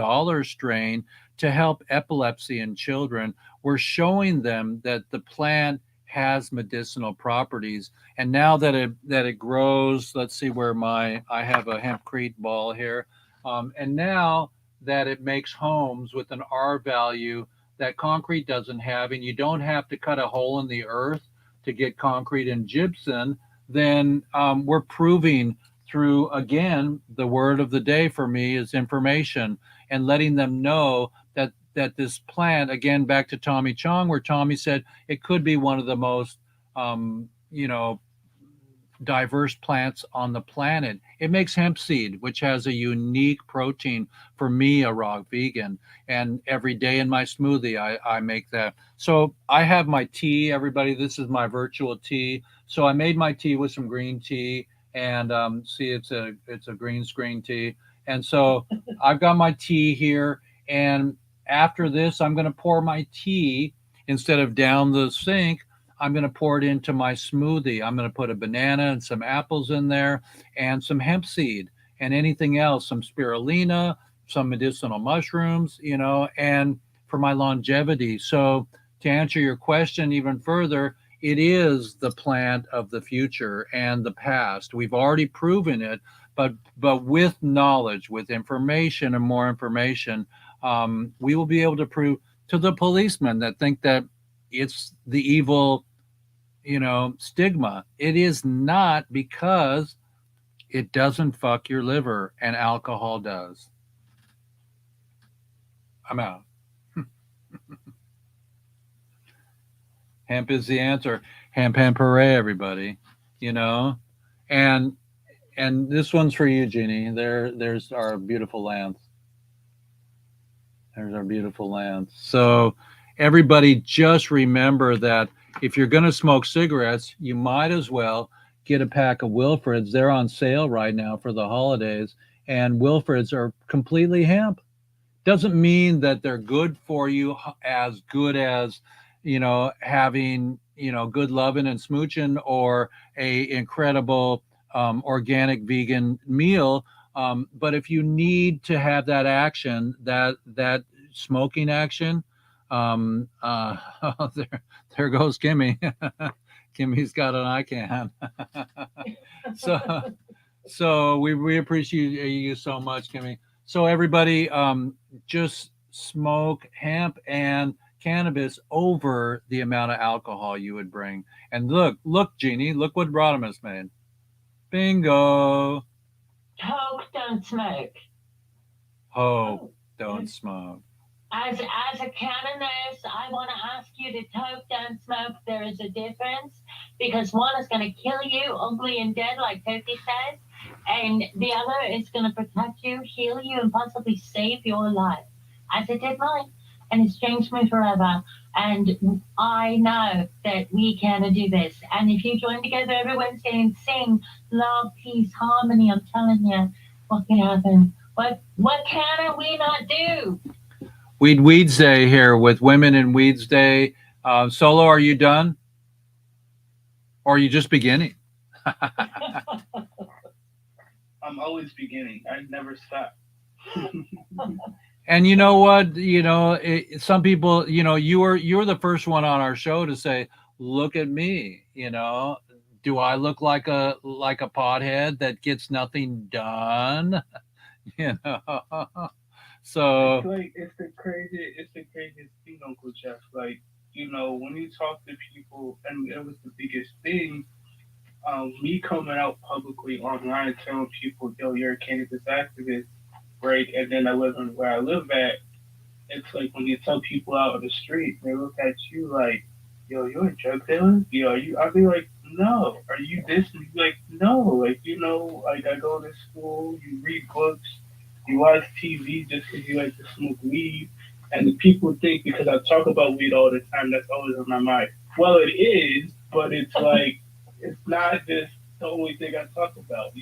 strain to help epilepsy in children. We're showing them that the plant has medicinal properties, and now that it grows, let's see where I have a hempcrete ball here, and now that it makes homes with an R value that concrete doesn't have, and you don't have to cut a hole in the earth to get concrete and gypsum, then we're proving through, again, the word of the day for me is information, and letting them know that this plant, again, back to Tommy Chong, where Tommy said it could be one of the most, diverse plants on the planet. It makes hemp seed, which has a unique protein for me, a raw vegan. And every day in my smoothie, I make that. So I have my tea, everybody. This is my virtual tea. So I made my tea with some green tea And see, it's a green screen tea. And so I've got my tea here, and after this, I'm going to pour my tea instead of down the sink. I'm going to pour it into my smoothie. I'm going to put a banana and some apples in there, and some hemp seed, and anything else, some spirulina, some medicinal mushrooms, and for my longevity. So, to answer your question even further, it is the plant of the future and the past. We've already proven it, but with knowledge, with information and more information, we will be able to prove to the policemen that think that it's the evil, stigma. It is not, because it doesn't fuck your liver and alcohol does. I'm out. Hemp is the answer. Hemp, hemp, hooray, everybody. You know, and this one's for you, Jeannie. There's our beautiful lands. There's our beautiful lands. So everybody, just remember that if you're going to smoke cigarettes, you might as well get a pack of Wilfreds. They're on sale right now for the holidays, and Wilfreds are completely hemp. Doesn't mean that they're good for you, as good as having good loving and smooching, or a incredible organic vegan meal. But if you need to have that action, that smoking action, there goes Kimmy. Kimmy's got an ICANN. so we appreciate you so much, Kimmy. So everybody, just smoke hemp and cannabis over the amount of alcohol you would bring. And look, Jeannie, look what Rodimus made. Bingo. Toke, don't smoke. Hope, don't smoke. As a canonist, I want to ask you to toke, don't smoke. There is a difference, because one is going to kill you, ugly and dead, like Toki says, and the other is going to protect you, heal you, and possibly save your life, as it did mine. And it's changed me forever. And I know that we can do this. And if you join together every Wednesday and sing love, peace, harmony, I'm telling you, what can happen? What can we not do? Weedsday here with Women in Weedsday. Solo, are you done? Or are you just beginning? I'm always beginning. I never stop. And you know what? Some people, you were the first one on our show to say, "Look at me." Do I look like a pothead that gets nothing done? So It's the craziest thing, Uncle Jeff. Like, when you talk to people, and it was the biggest thing. Me coming out publicly online telling people, "Yo, you're a cannabis activist," right? And then I live in where I live at. It's like when you tell people out on the street, they look at you like, "Yo, you're a drug dealer? Yo, are you?" I'll be like, "No." "Are you this?" And you'd be like, "No." Like, like I go to school, you read books, you watch TV just because you like to smoke weed. And the people think because I talk about weed all the time, that's always on my mind. Well, it is, but it's like, it's not just the only thing I talk about.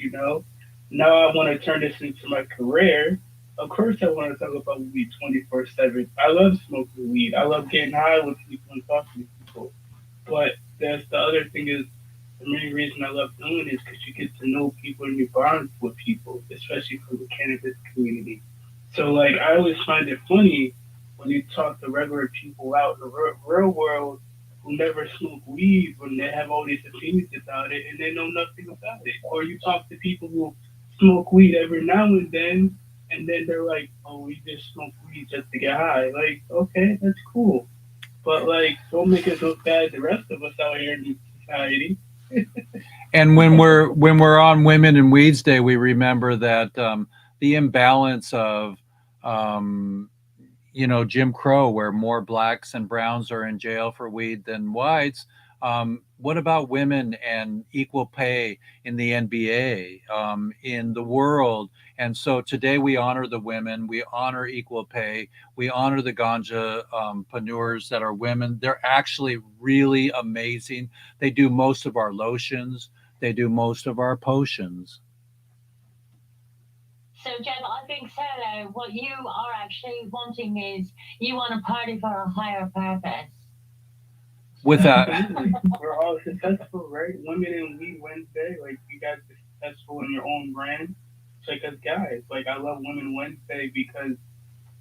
Now I want to turn this into my career. Of course, I want to talk about weed 24/7. I love smoking weed. I love getting high with people and talking to people. But that's the other thing is the main reason I love doing is because you get to know people and you bond with people, especially from the cannabis community. So, like, I always find it funny when you talk to regular people out in the real world who never smoke weed when they have all these opinions about it and they know nothing about it. Or you talk to people who smoke weed every now and then they're like, "Oh, we just smoke weed just to get high." Like, okay, that's cool. But, like, don't make us look bad, the rest of us out here in society. and when we're on Women in Weeds Day, we remember that the imbalance of Jim Crow, where more blacks and browns are in jail for weed than whites. What about women and equal pay in the NBA, in the world? And so today we honor the women, we honor equal pay, we honor the ganja preneurs that are women. They're actually really amazing. They do most of our lotions. They do most of our potions. So, Jeff, I think Solo, what you are actually wanting is you want to party for a higher purpose. With that, Absolutely. We're all successful, right? Women in Weed Wednesday, like you guys are successful in your own brand. Like us guys, like I love Women Wednesday because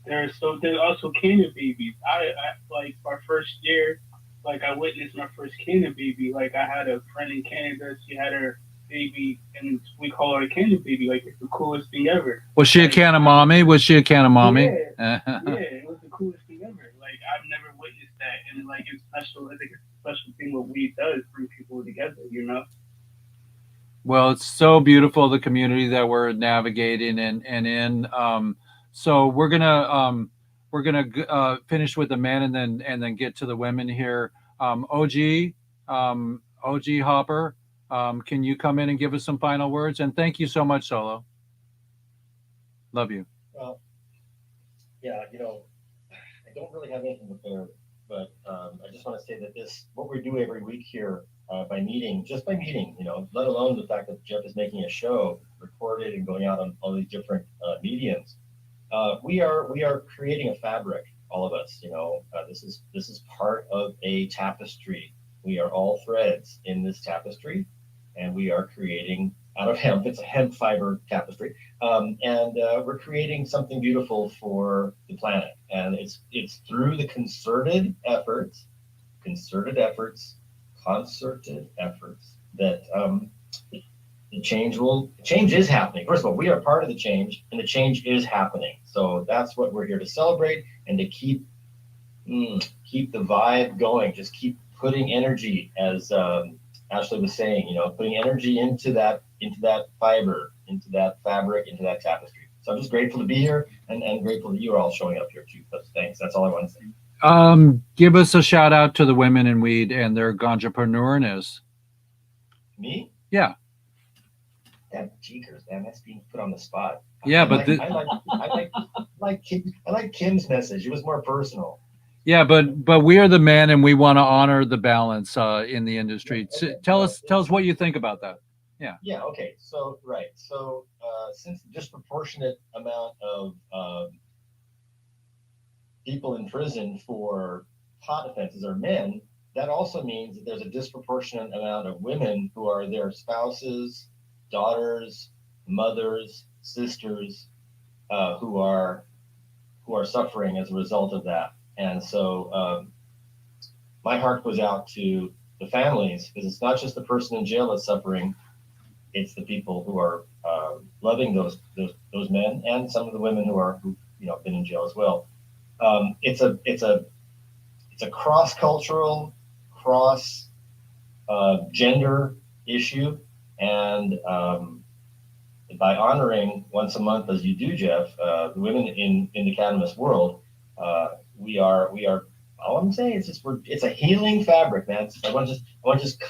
there's also canna babies. I like our first year, like I witnessed my first canna baby. Like I had a friend in Canada, she had her baby, and we call her a canna baby. Like it's the coolest thing ever. was she a Like, can of mommy? Was she a can of mommy? yeah, yeah, it was the coolest thing ever. Like I've never witnessed that, and like it's special. I think it's a special thing what weed does bring people together. You know. Well, it's so beautiful, the community that we're navigating and in. So we're gonna finish with the men and then get to the women here. OG, OG Hopper, can you come in and give us some final words? And thank you so much, Solo. Love you. Well, yeah, I don't really have anything prepared, but I just want to say that what we do every week here, just by meeting, let alone the fact that Jeff is making a show recorded and going out on all these different mediums. We are creating a fabric, all of us. This is part of a tapestry. We are all threads in this tapestry, and we are creating out of hemp. It's a hemp fiber tapestry, and we're creating something beautiful for the planet. And it's through the concerted efforts that the change is happening. First of all, we are part of the change, and the change is happening. So that's what we're here to celebrate and to keep the vibe going. Just keep putting energy, as Ashley was saying, putting energy into that fiber, into that fabric, into that tapestry. So I'm just grateful to be here and grateful that you are all showing up here too. But thanks. That's all I want to say. Give us a shout out to the women in weed and their ganjapreneurness. Me? Yeah. Damn, cheekers, man. That's being put on the spot. Yeah, I like Kim's message. It was more personal. Yeah, but we are the men, and we want to honor the balance in the industry. Yeah, okay. Tell us what you think about that. Yeah. Yeah. Okay. So right. So since the disproportionate amount of people in prison for pot offenses are men, that also means that there's a disproportionate amount of women who are their spouses, daughters, mothers, sisters, who are suffering as a result of that. And so my heart goes out to the families, because it's not just the person in jail that's suffering; it's the people who are loving those men, and some of the women who've been in jail as well. It's a cross-cultural, cross gender issue, and by honoring once a month, as you do, Jeff, the women in the cannabis world, we are. All I'm saying is it's a healing fabric, man. I want to just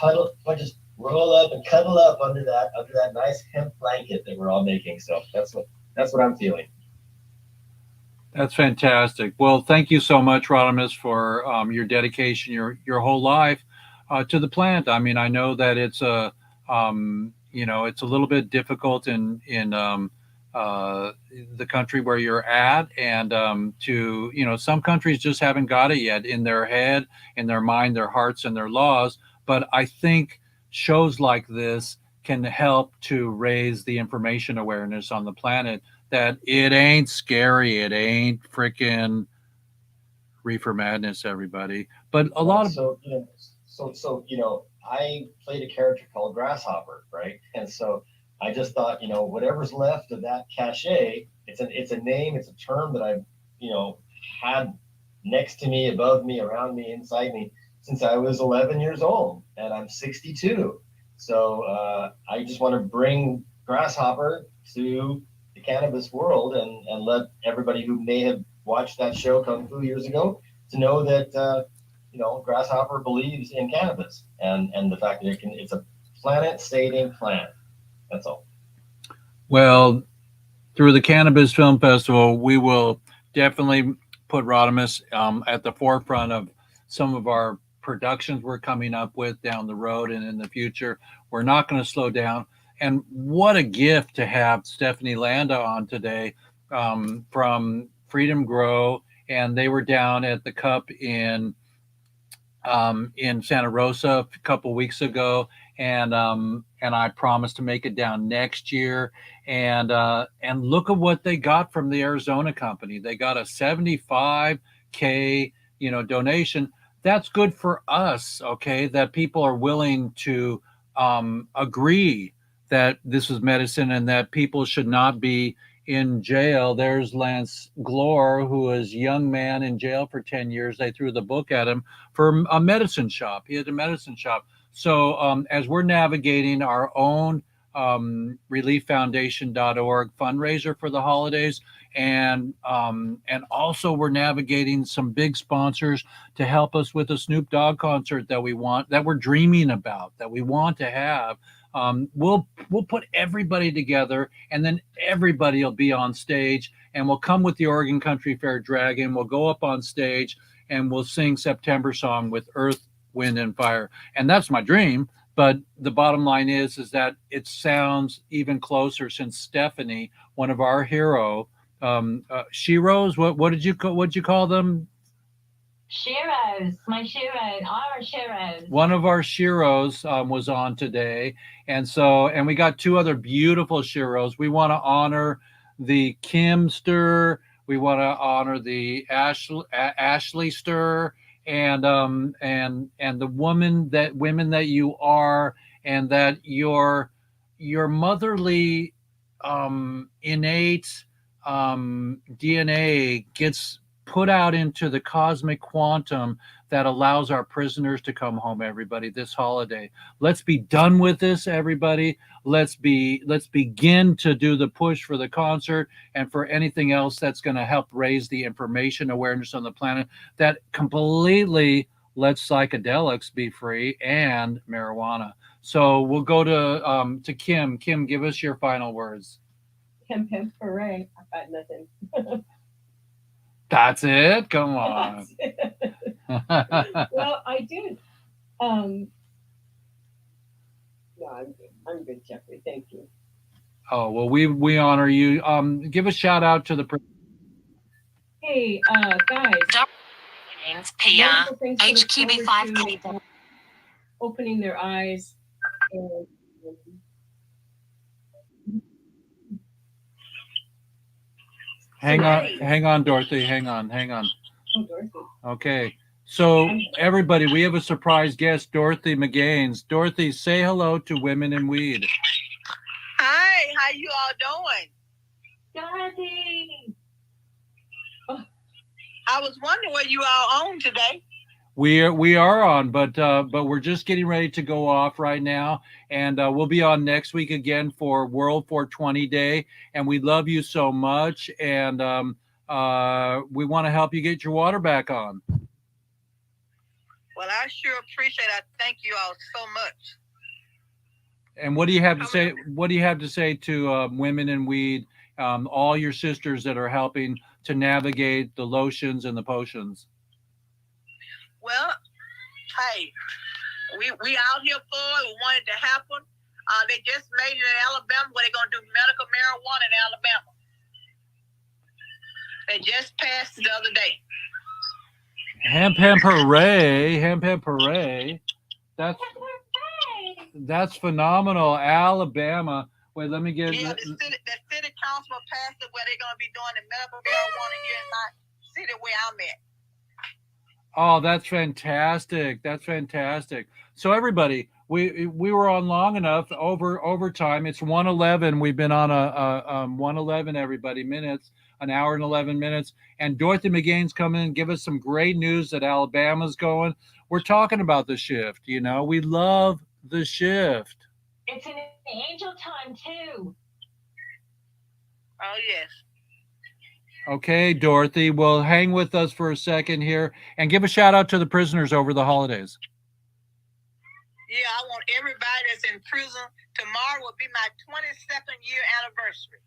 roll up and cuddle up under that nice hemp blanket that we're all making. So that's what I'm feeling. That's fantastic. Well, thank you so much, Rodimus, for your dedication, your whole life to the plant. I mean, I know that it's it's a little bit difficult in the country where you're at, and some countries just haven't got it yet in their head, in their mind, their hearts, and their laws. But I think shows like this can help to raise the information awareness on the planet that it ain't scary, it ain't freaking reefer madness, everybody. But a lot of I played a character called Grasshopper, right? And so I just thought, whatever's left of that cachet, it's a name, it's a term that I've, had next to me, above me, around me, inside me since I was 11 years old, and I'm 62. So I just want to bring Grasshopper to the cannabis world and let everybody who may have watched that show Kung Fu years ago to know that Grasshopper believes in cannabis and the fact that it's a planet-saving plant. That's all. Well, through the Cannabis Film Festival, we will definitely put Rodimus at the forefront of some of our productions we're coming up with down the road and in the future. We're not going to slow down. And what a gift to have Stephanie Landa on today from Freedom Grow. And they were down at the Cup in Santa Rosa a couple weeks ago, and I promised to make it down next year. And look at what they got from the Arizona company. They got a 75K donation. That's good for us. Okay, that people are willing to agree that this is medicine and that people should not be in jail. There's Lance Glore, who was a young man in jail for 10 years. They threw the book at him for a medicine shop. He had a medicine shop. So as we're navigating our own relieffoundation.org fundraiser for the holidays, and also we're navigating some big sponsors to help us with a Snoop Dogg concert that we're dreaming about, that we want to have. We'll put everybody together, and then everybody will be on stage, and we'll come with the Oregon Country Fair Dragon. We'll go up on stage and we'll sing September Song with Earth, Wind, and Fire. And that's my dream. But the bottom line is that it sounds even closer since Stephanie, one of our hero, sheroes. What'd you call them? Sheroes, our Sheroes. One of our Sheroes was on today, and we got two other beautiful Sheroes. We want to honor the Kimster, we want to honor the Ashley Stir, and the women that you are, and that your motherly innate DNA gets put out into the cosmic quantum that allows our prisoners to come home, everybody, this holiday. Let's be done with this, everybody. Let's begin to do the push for the concert and for anything else that's going to help raise the information awareness on the planet that completely lets psychedelics be free and marijuana. So we'll go to Kim. Kim, give us your final words. Hemp, hemp, hooray. I've got nothing. That's it? Come on. Well, I did. No, I'm good, Jeffrey. Thank you. Oh, well, we honor you. Give a shout out to the. Hey, guys. PR, HQB5. Opening their eyes. And, hang on, Dorothy. Hang on. oh, Dorothy. Okay. So everybody, we have a surprise guest, Dorothy McGaines. Dorothy, say hello to Women in Weed. Hi, how you all doing? Dorothy. Oh, I was wondering where you all on today. We are on, but we're just getting ready to go off right now, and we'll be on next week again for World 420 Day. And we love you so much, and we want to help you get your water back on. Well, I sure appreciate it. I thank you all so much. And what do you have to say? What do you have to say to Women in Weed, all your sisters that are helping to navigate the lotions and the potions? Well, hey, we out here for it. We want it to happen. They just made it in Alabama where they're going to do medical marijuana in Alabama. They just passed it the other day. Hemp, hemp, hooray. Hemp, hemp, hooray. That's phenomenal. Alabama. Wait, let me get... Yeah, the city council passed it where they're going to be doing the medical marijuana here in my city where I'm at. Oh, that's fantastic. That's fantastic. So everybody, we were on long enough over time. It's 1:11. We've been on a 1:11, everybody, minutes, an hour and 11 minutes. And Dorothy McGaines coming in and give us some great news that Alabama's going. We're talking about the shift. You know, we love the shift. It's an angel time too. Oh, yes. Okay, Dorothy, well, hang with us for a second here and give a shout out to the prisoners over the holidays. Yeah, I want everybody that's in prison. Tomorrow will be my 22nd year anniversary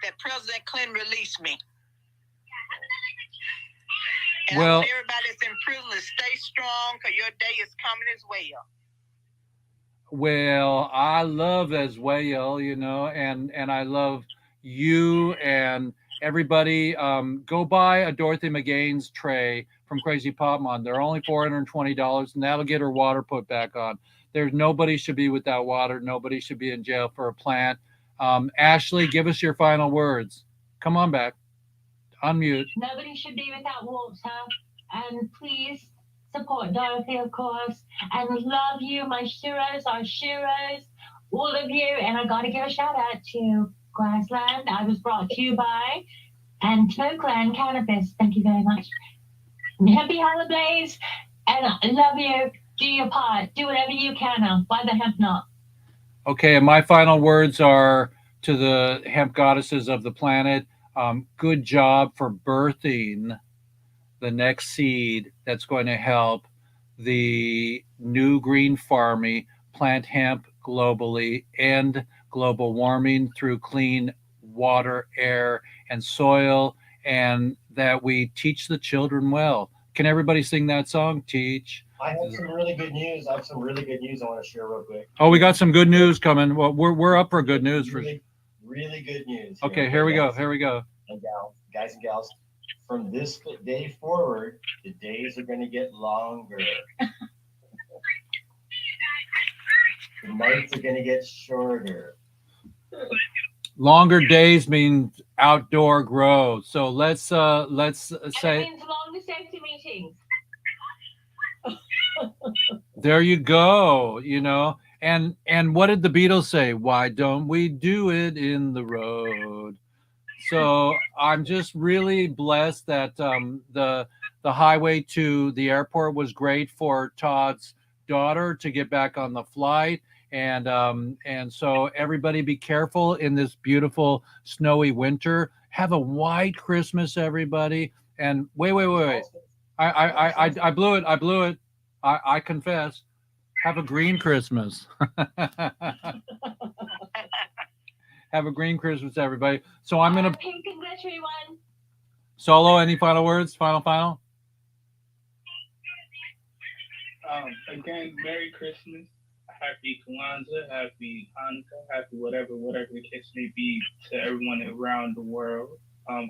that President Clinton released me. And I Well, want everybody that's in prison to stay strong because your day is coming as well. well, I love as well, and I love you and everybody. Go buy a Dorothy McGain's tray from Crazy Pop Mom. They're only $420, and that'll get her water put back on. There's nobody should be without water. Nobody should be in jail for a plant. Ashley, give us your final words. Come on back. Unmute. Nobody should be without water. And please support Dorothy, of course. And love you, my Shuros, our Shuros, all of you. And I got to give a shout out to Grassland. I was brought to you by and Tokeland Cannabis. Thank you very much. Happy holidays. And I love you. Do your part. Do whatever you can now. Why the hemp not? Okay, and my final words are to the hemp goddesses of the planet. Good job for birthing the next seed that's going to help the new green farming plant hemp globally, end global warming through clean water, air, and soil, and that we teach the children well. Can everybody sing that song? Teach. I have some really good news. I want to share real quick. Oh, we got some good news coming. Well, we're up for good news for. Really good news. Okay, here we go. Here we go. And gals, guys and gals, from this day forward, the days are going to get longer. The nights are going to get shorter. Longer days means outdoor grow. So let's say. And it means longer safety meetings. There you go. And what did the Beatles say? Why don't we do it in the road? So I'm just really blessed that the highway to the airport was great for Todd's daughter to get back on the flight. And so everybody be careful in this beautiful snowy winter. Have a white Christmas, everybody. And wait. I blew it. I confess. Have a green Christmas. Have a green Christmas, everybody. So I'm gonna pink and glittery one. Solo. Any final words? Final. Again, Merry Christmas, Happy Kwanzaa, Happy Hanukkah, Happy whatever the case may be to everyone around the world.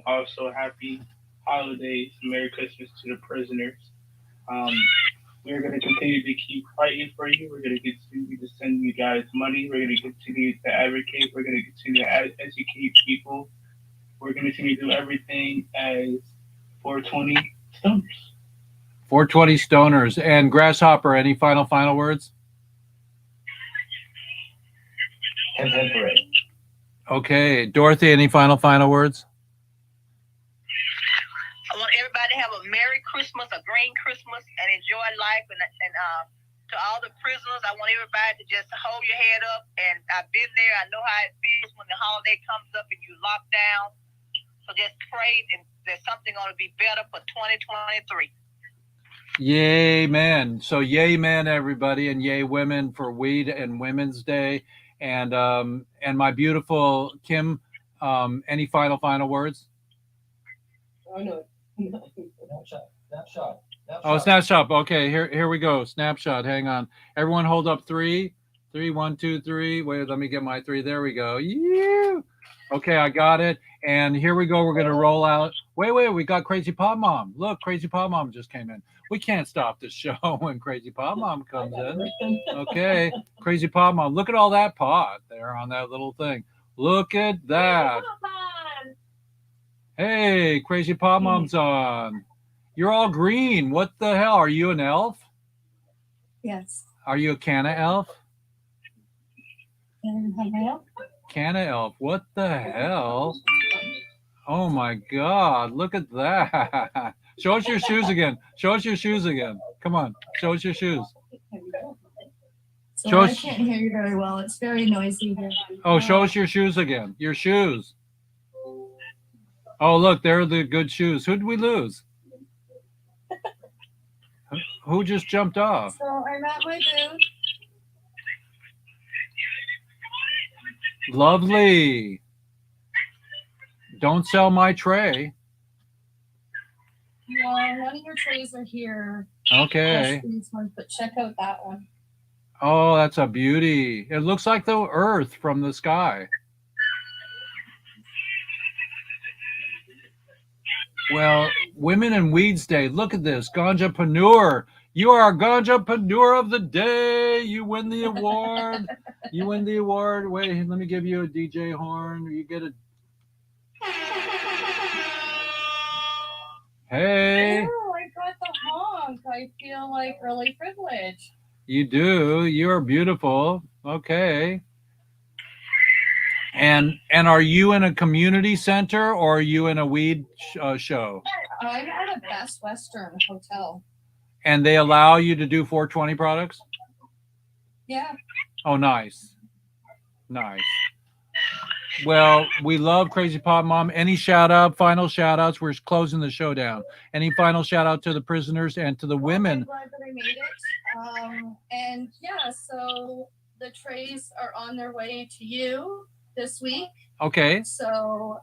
Also, Happy Holidays, Merry Christmas to the prisoners. We're going to continue to keep fighting for you. We're going to continue to send you guys money. We're going to continue to advocate. We're going to continue to educate people. We're going to continue to do everything as 420 stoners. 420 stoners. And Grasshopper, any final words? Contemporary. Okay. Dorothy, any final words? I want everybody to have a Merry Christmas, a green Christmas, and enjoy life. And to all the prisoners, I want everybody to just hold your head up. And I've been there. I know how it feels when the holiday comes up and you lock down. So just pray and there's something going to be better for 2023. Yay, men. So yay, men, everybody, and yay, women for Weed and Women's Day. And my beautiful Kim, any final words? Oh, no. Snapshot. Oh, snapshot. Okay, here we go. Snapshot. Hang on. Everyone hold up 3. 1, 2, 3. Wait, let me get my 3. There we go. Yeah. Okay, I got it. And here we go. We're going to roll out. Wait. We got Crazy Pop Mom. Look, Crazy Pop Mom just came in. We can't stop the show when Crazy Pop Mom comes in. Okay, Crazy Pop Mom. Look at all that pot there on that little thing. Look at that. Hey, Crazy Pop Mom's on. You're all green. What the hell? Are you an elf? Yes. Are you a Canna elf? Hello? Canna elf. What the hell? Oh my God. Look at that. Show us your shoes again. Come on. Show us your shoes. So I can't hear you very well. It's very noisy here. Oh, show us your shoes again. Your shoes. Oh, look, there are the good shoes. Who did we lose? Who just jumped off? So I'm at my booth. Lovely. Don't sell my tray. Yeah, none of your trays are here. Okay. Just these ones, but check out that one. Oh, that's a beauty. It looks like the earth from the sky. Well, Women in Weeds Day. Look at this. Ganjapreneur. You are a Ganjapreneur of the day. You win the award. You win the award. Wait, let me give you a DJ horn. You get a. Hey. Oh, I got the honk. I feel like really privileged. You do. You are beautiful. Okay. And are you in a community center or are you in a weed show? I'm at a Best Western hotel. And they allow you to do 420 products? Yeah. Oh, nice. Nice. Well, we love Crazy Pop Mom. Any shout out, final shout outs? We're closing the show down. Any final shout out to the prisoners and to the women? I'm glad that I made it. And yeah, so the trays are on their way to you this week. Okay. So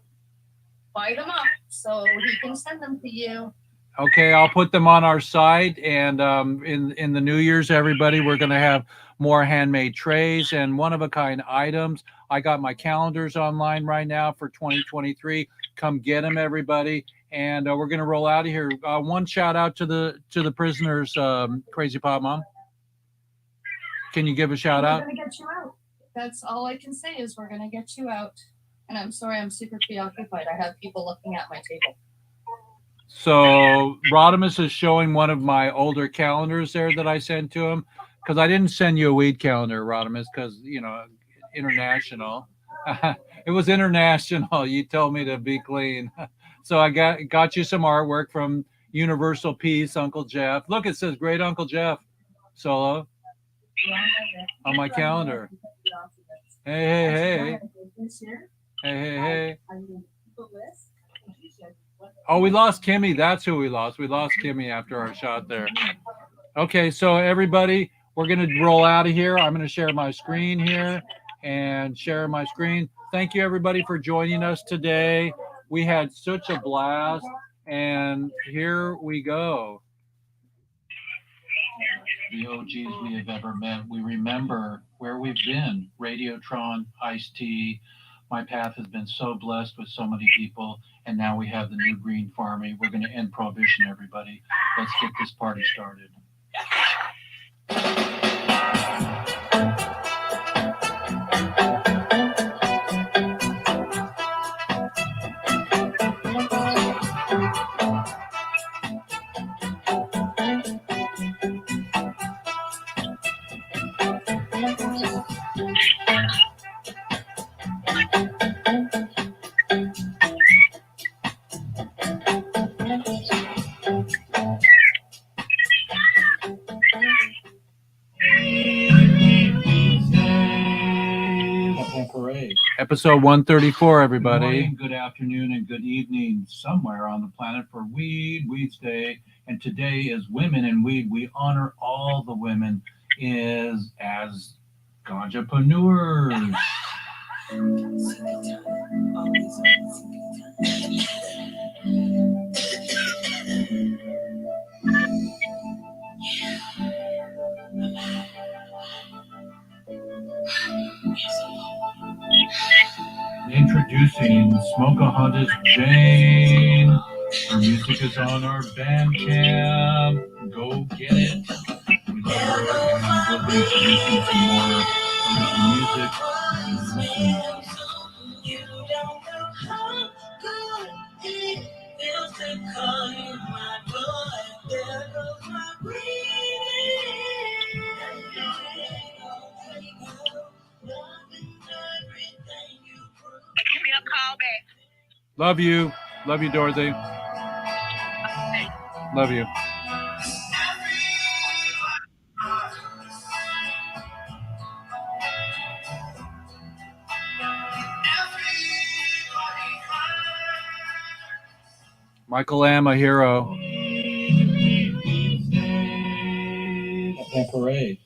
buy them up so he can send them to you. Okay, I'll put them on our site. And in the New Year's, everybody, we're going to have more handmade trays and one-of-a-kind items. I got my calendars online right now for 2023. Come get them, everybody. And we're going to roll out of here. One shout out to the prisoners, Crazy Pop Mom. Can you give a shout out? We're going to get you out. That's all I can say is we're going to get you out. And I'm sorry, I'm super preoccupied. I have people looking at my table. So Rodimus is showing one of my older calendars there that I sent to him, because I didn't send you a weed calendar, Rodimus, because, you know, international. It was international. You told me to be clean. So I got you some artwork from Universal Peace, Uncle Jeff. Look, it says Great Uncle Jeff Solo on my calendar. Hey, hey, hey. Hey, hey, hey. Oh, we lost Kimmy. That's who we lost. We lost Kimmy after our shot there. Okay, so everybody, we're going to roll out of here. I'm going to share my screen here and share my screen. Thank you, everybody, for joining us today. We had such a blast, and here we go. The OGs we have ever met. We remember where we've been. Radiotron, Ice-T. My path has been so blessed with so many people, and now we have the new green farming. We're going to end prohibition, everybody. Let's get this party started. Episode 134, everybody. Good morning, good afternoon, and good evening somewhere on the planet for Weedsday. And today is Women in Weed. We honor all the women as ganjapreneurs. Introducing Smokahontas Jane. Her music is on our Bandcamp. Go get it. We love her, and we'll be introducing some more original music. You don't know how good it feels to call you my boy. There goes my breathing. Give me a call back. Love you. Love you, Dorothy. Love you. Michael Lamb, a hero. Parade.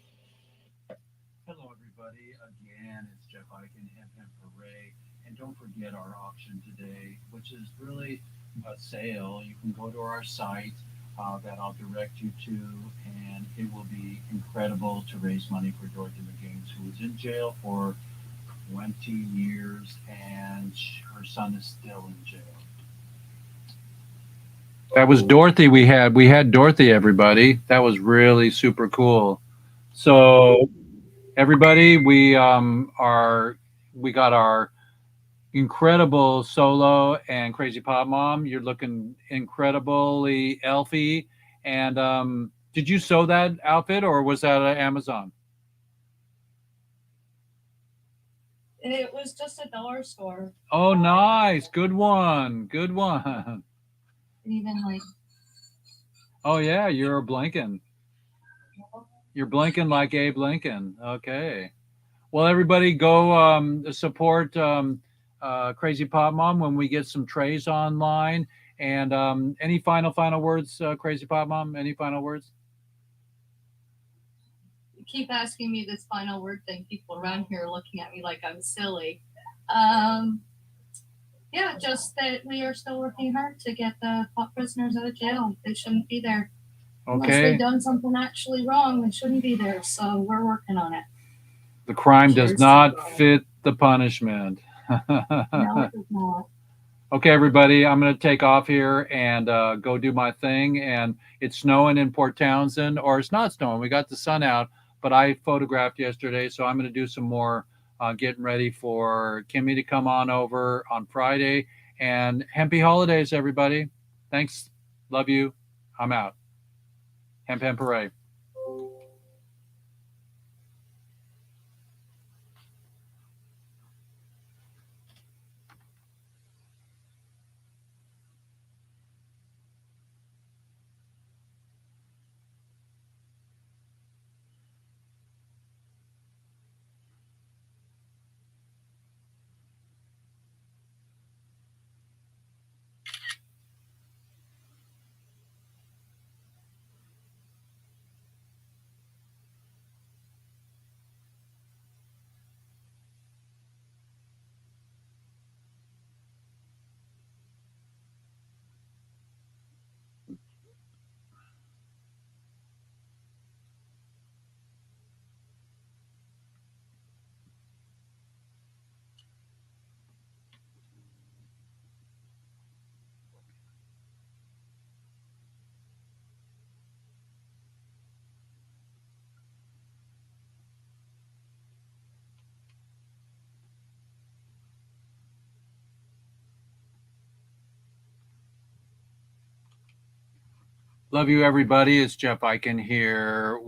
Hello, everybody. Again, it's Jeff Eichen, FM Parade. And don't forget our auction today, which is really a sale, you can go to our site that I'll direct you to, and it will be incredible to raise money for Dorothy McGaines, who was in jail for 20 years, and her son is still in jail. That was Dorothy. We had Dorothy. Everybody, that was really super cool. So everybody, we got our incredible solo and crazy pop mom. You're looking incredibly elfy. And did you sew that outfit or was that at Amazon? It was just a dollar store. Oh, nice. Good one. Good one. Even like, Oh yeah, you're blinking. You're blinking like Abe Lincoln. Okay. Well, everybody, go support Crazy Pop Mom when we get some trays online. And any final words, Crazy Pop Mom? Any final words? you keep asking me this final word thing. People around here are looking at me like I'm silly. Yeah, just that we are still working hard to get the pop prisoners out of jail. They shouldn't be there. Unless Okay. they've done something actually wrong, they shouldn't be there. So we're working on it. The crime does Cheers. not fit the punishment. No, it does not. Okay, everybody, I'm going to take off here and go do my thing. And it's snowing in Port Townsend, or it's not snowing. We got the sun out, but I photographed yesterday, so I'm going to do some more getting ready for Kimmy to come on over on Friday. And happy holidays, everybody. Thanks. Love you. I'm out. Hemp Hemp Hooray. Love you, everybody. It's Jeff Eichen here.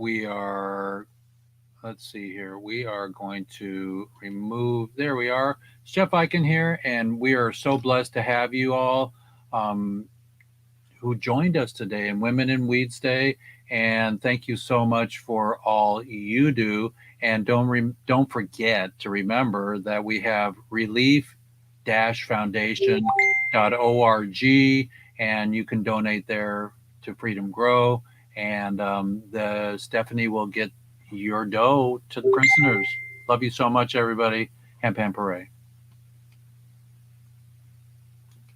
Let's see here. We are going to remove, there we are. It's Jeff Eichen here, and we are so blessed to have you all who joined us today in Women in Weeds Day. And thank you so much for all you do. And don't forget to remember that we have relief-foundation.org, and you can donate there to Freedom Grow. And the Stephanie will get your dough to the prisoners. Love you so much, everybody. Hemp Hemp Hooray.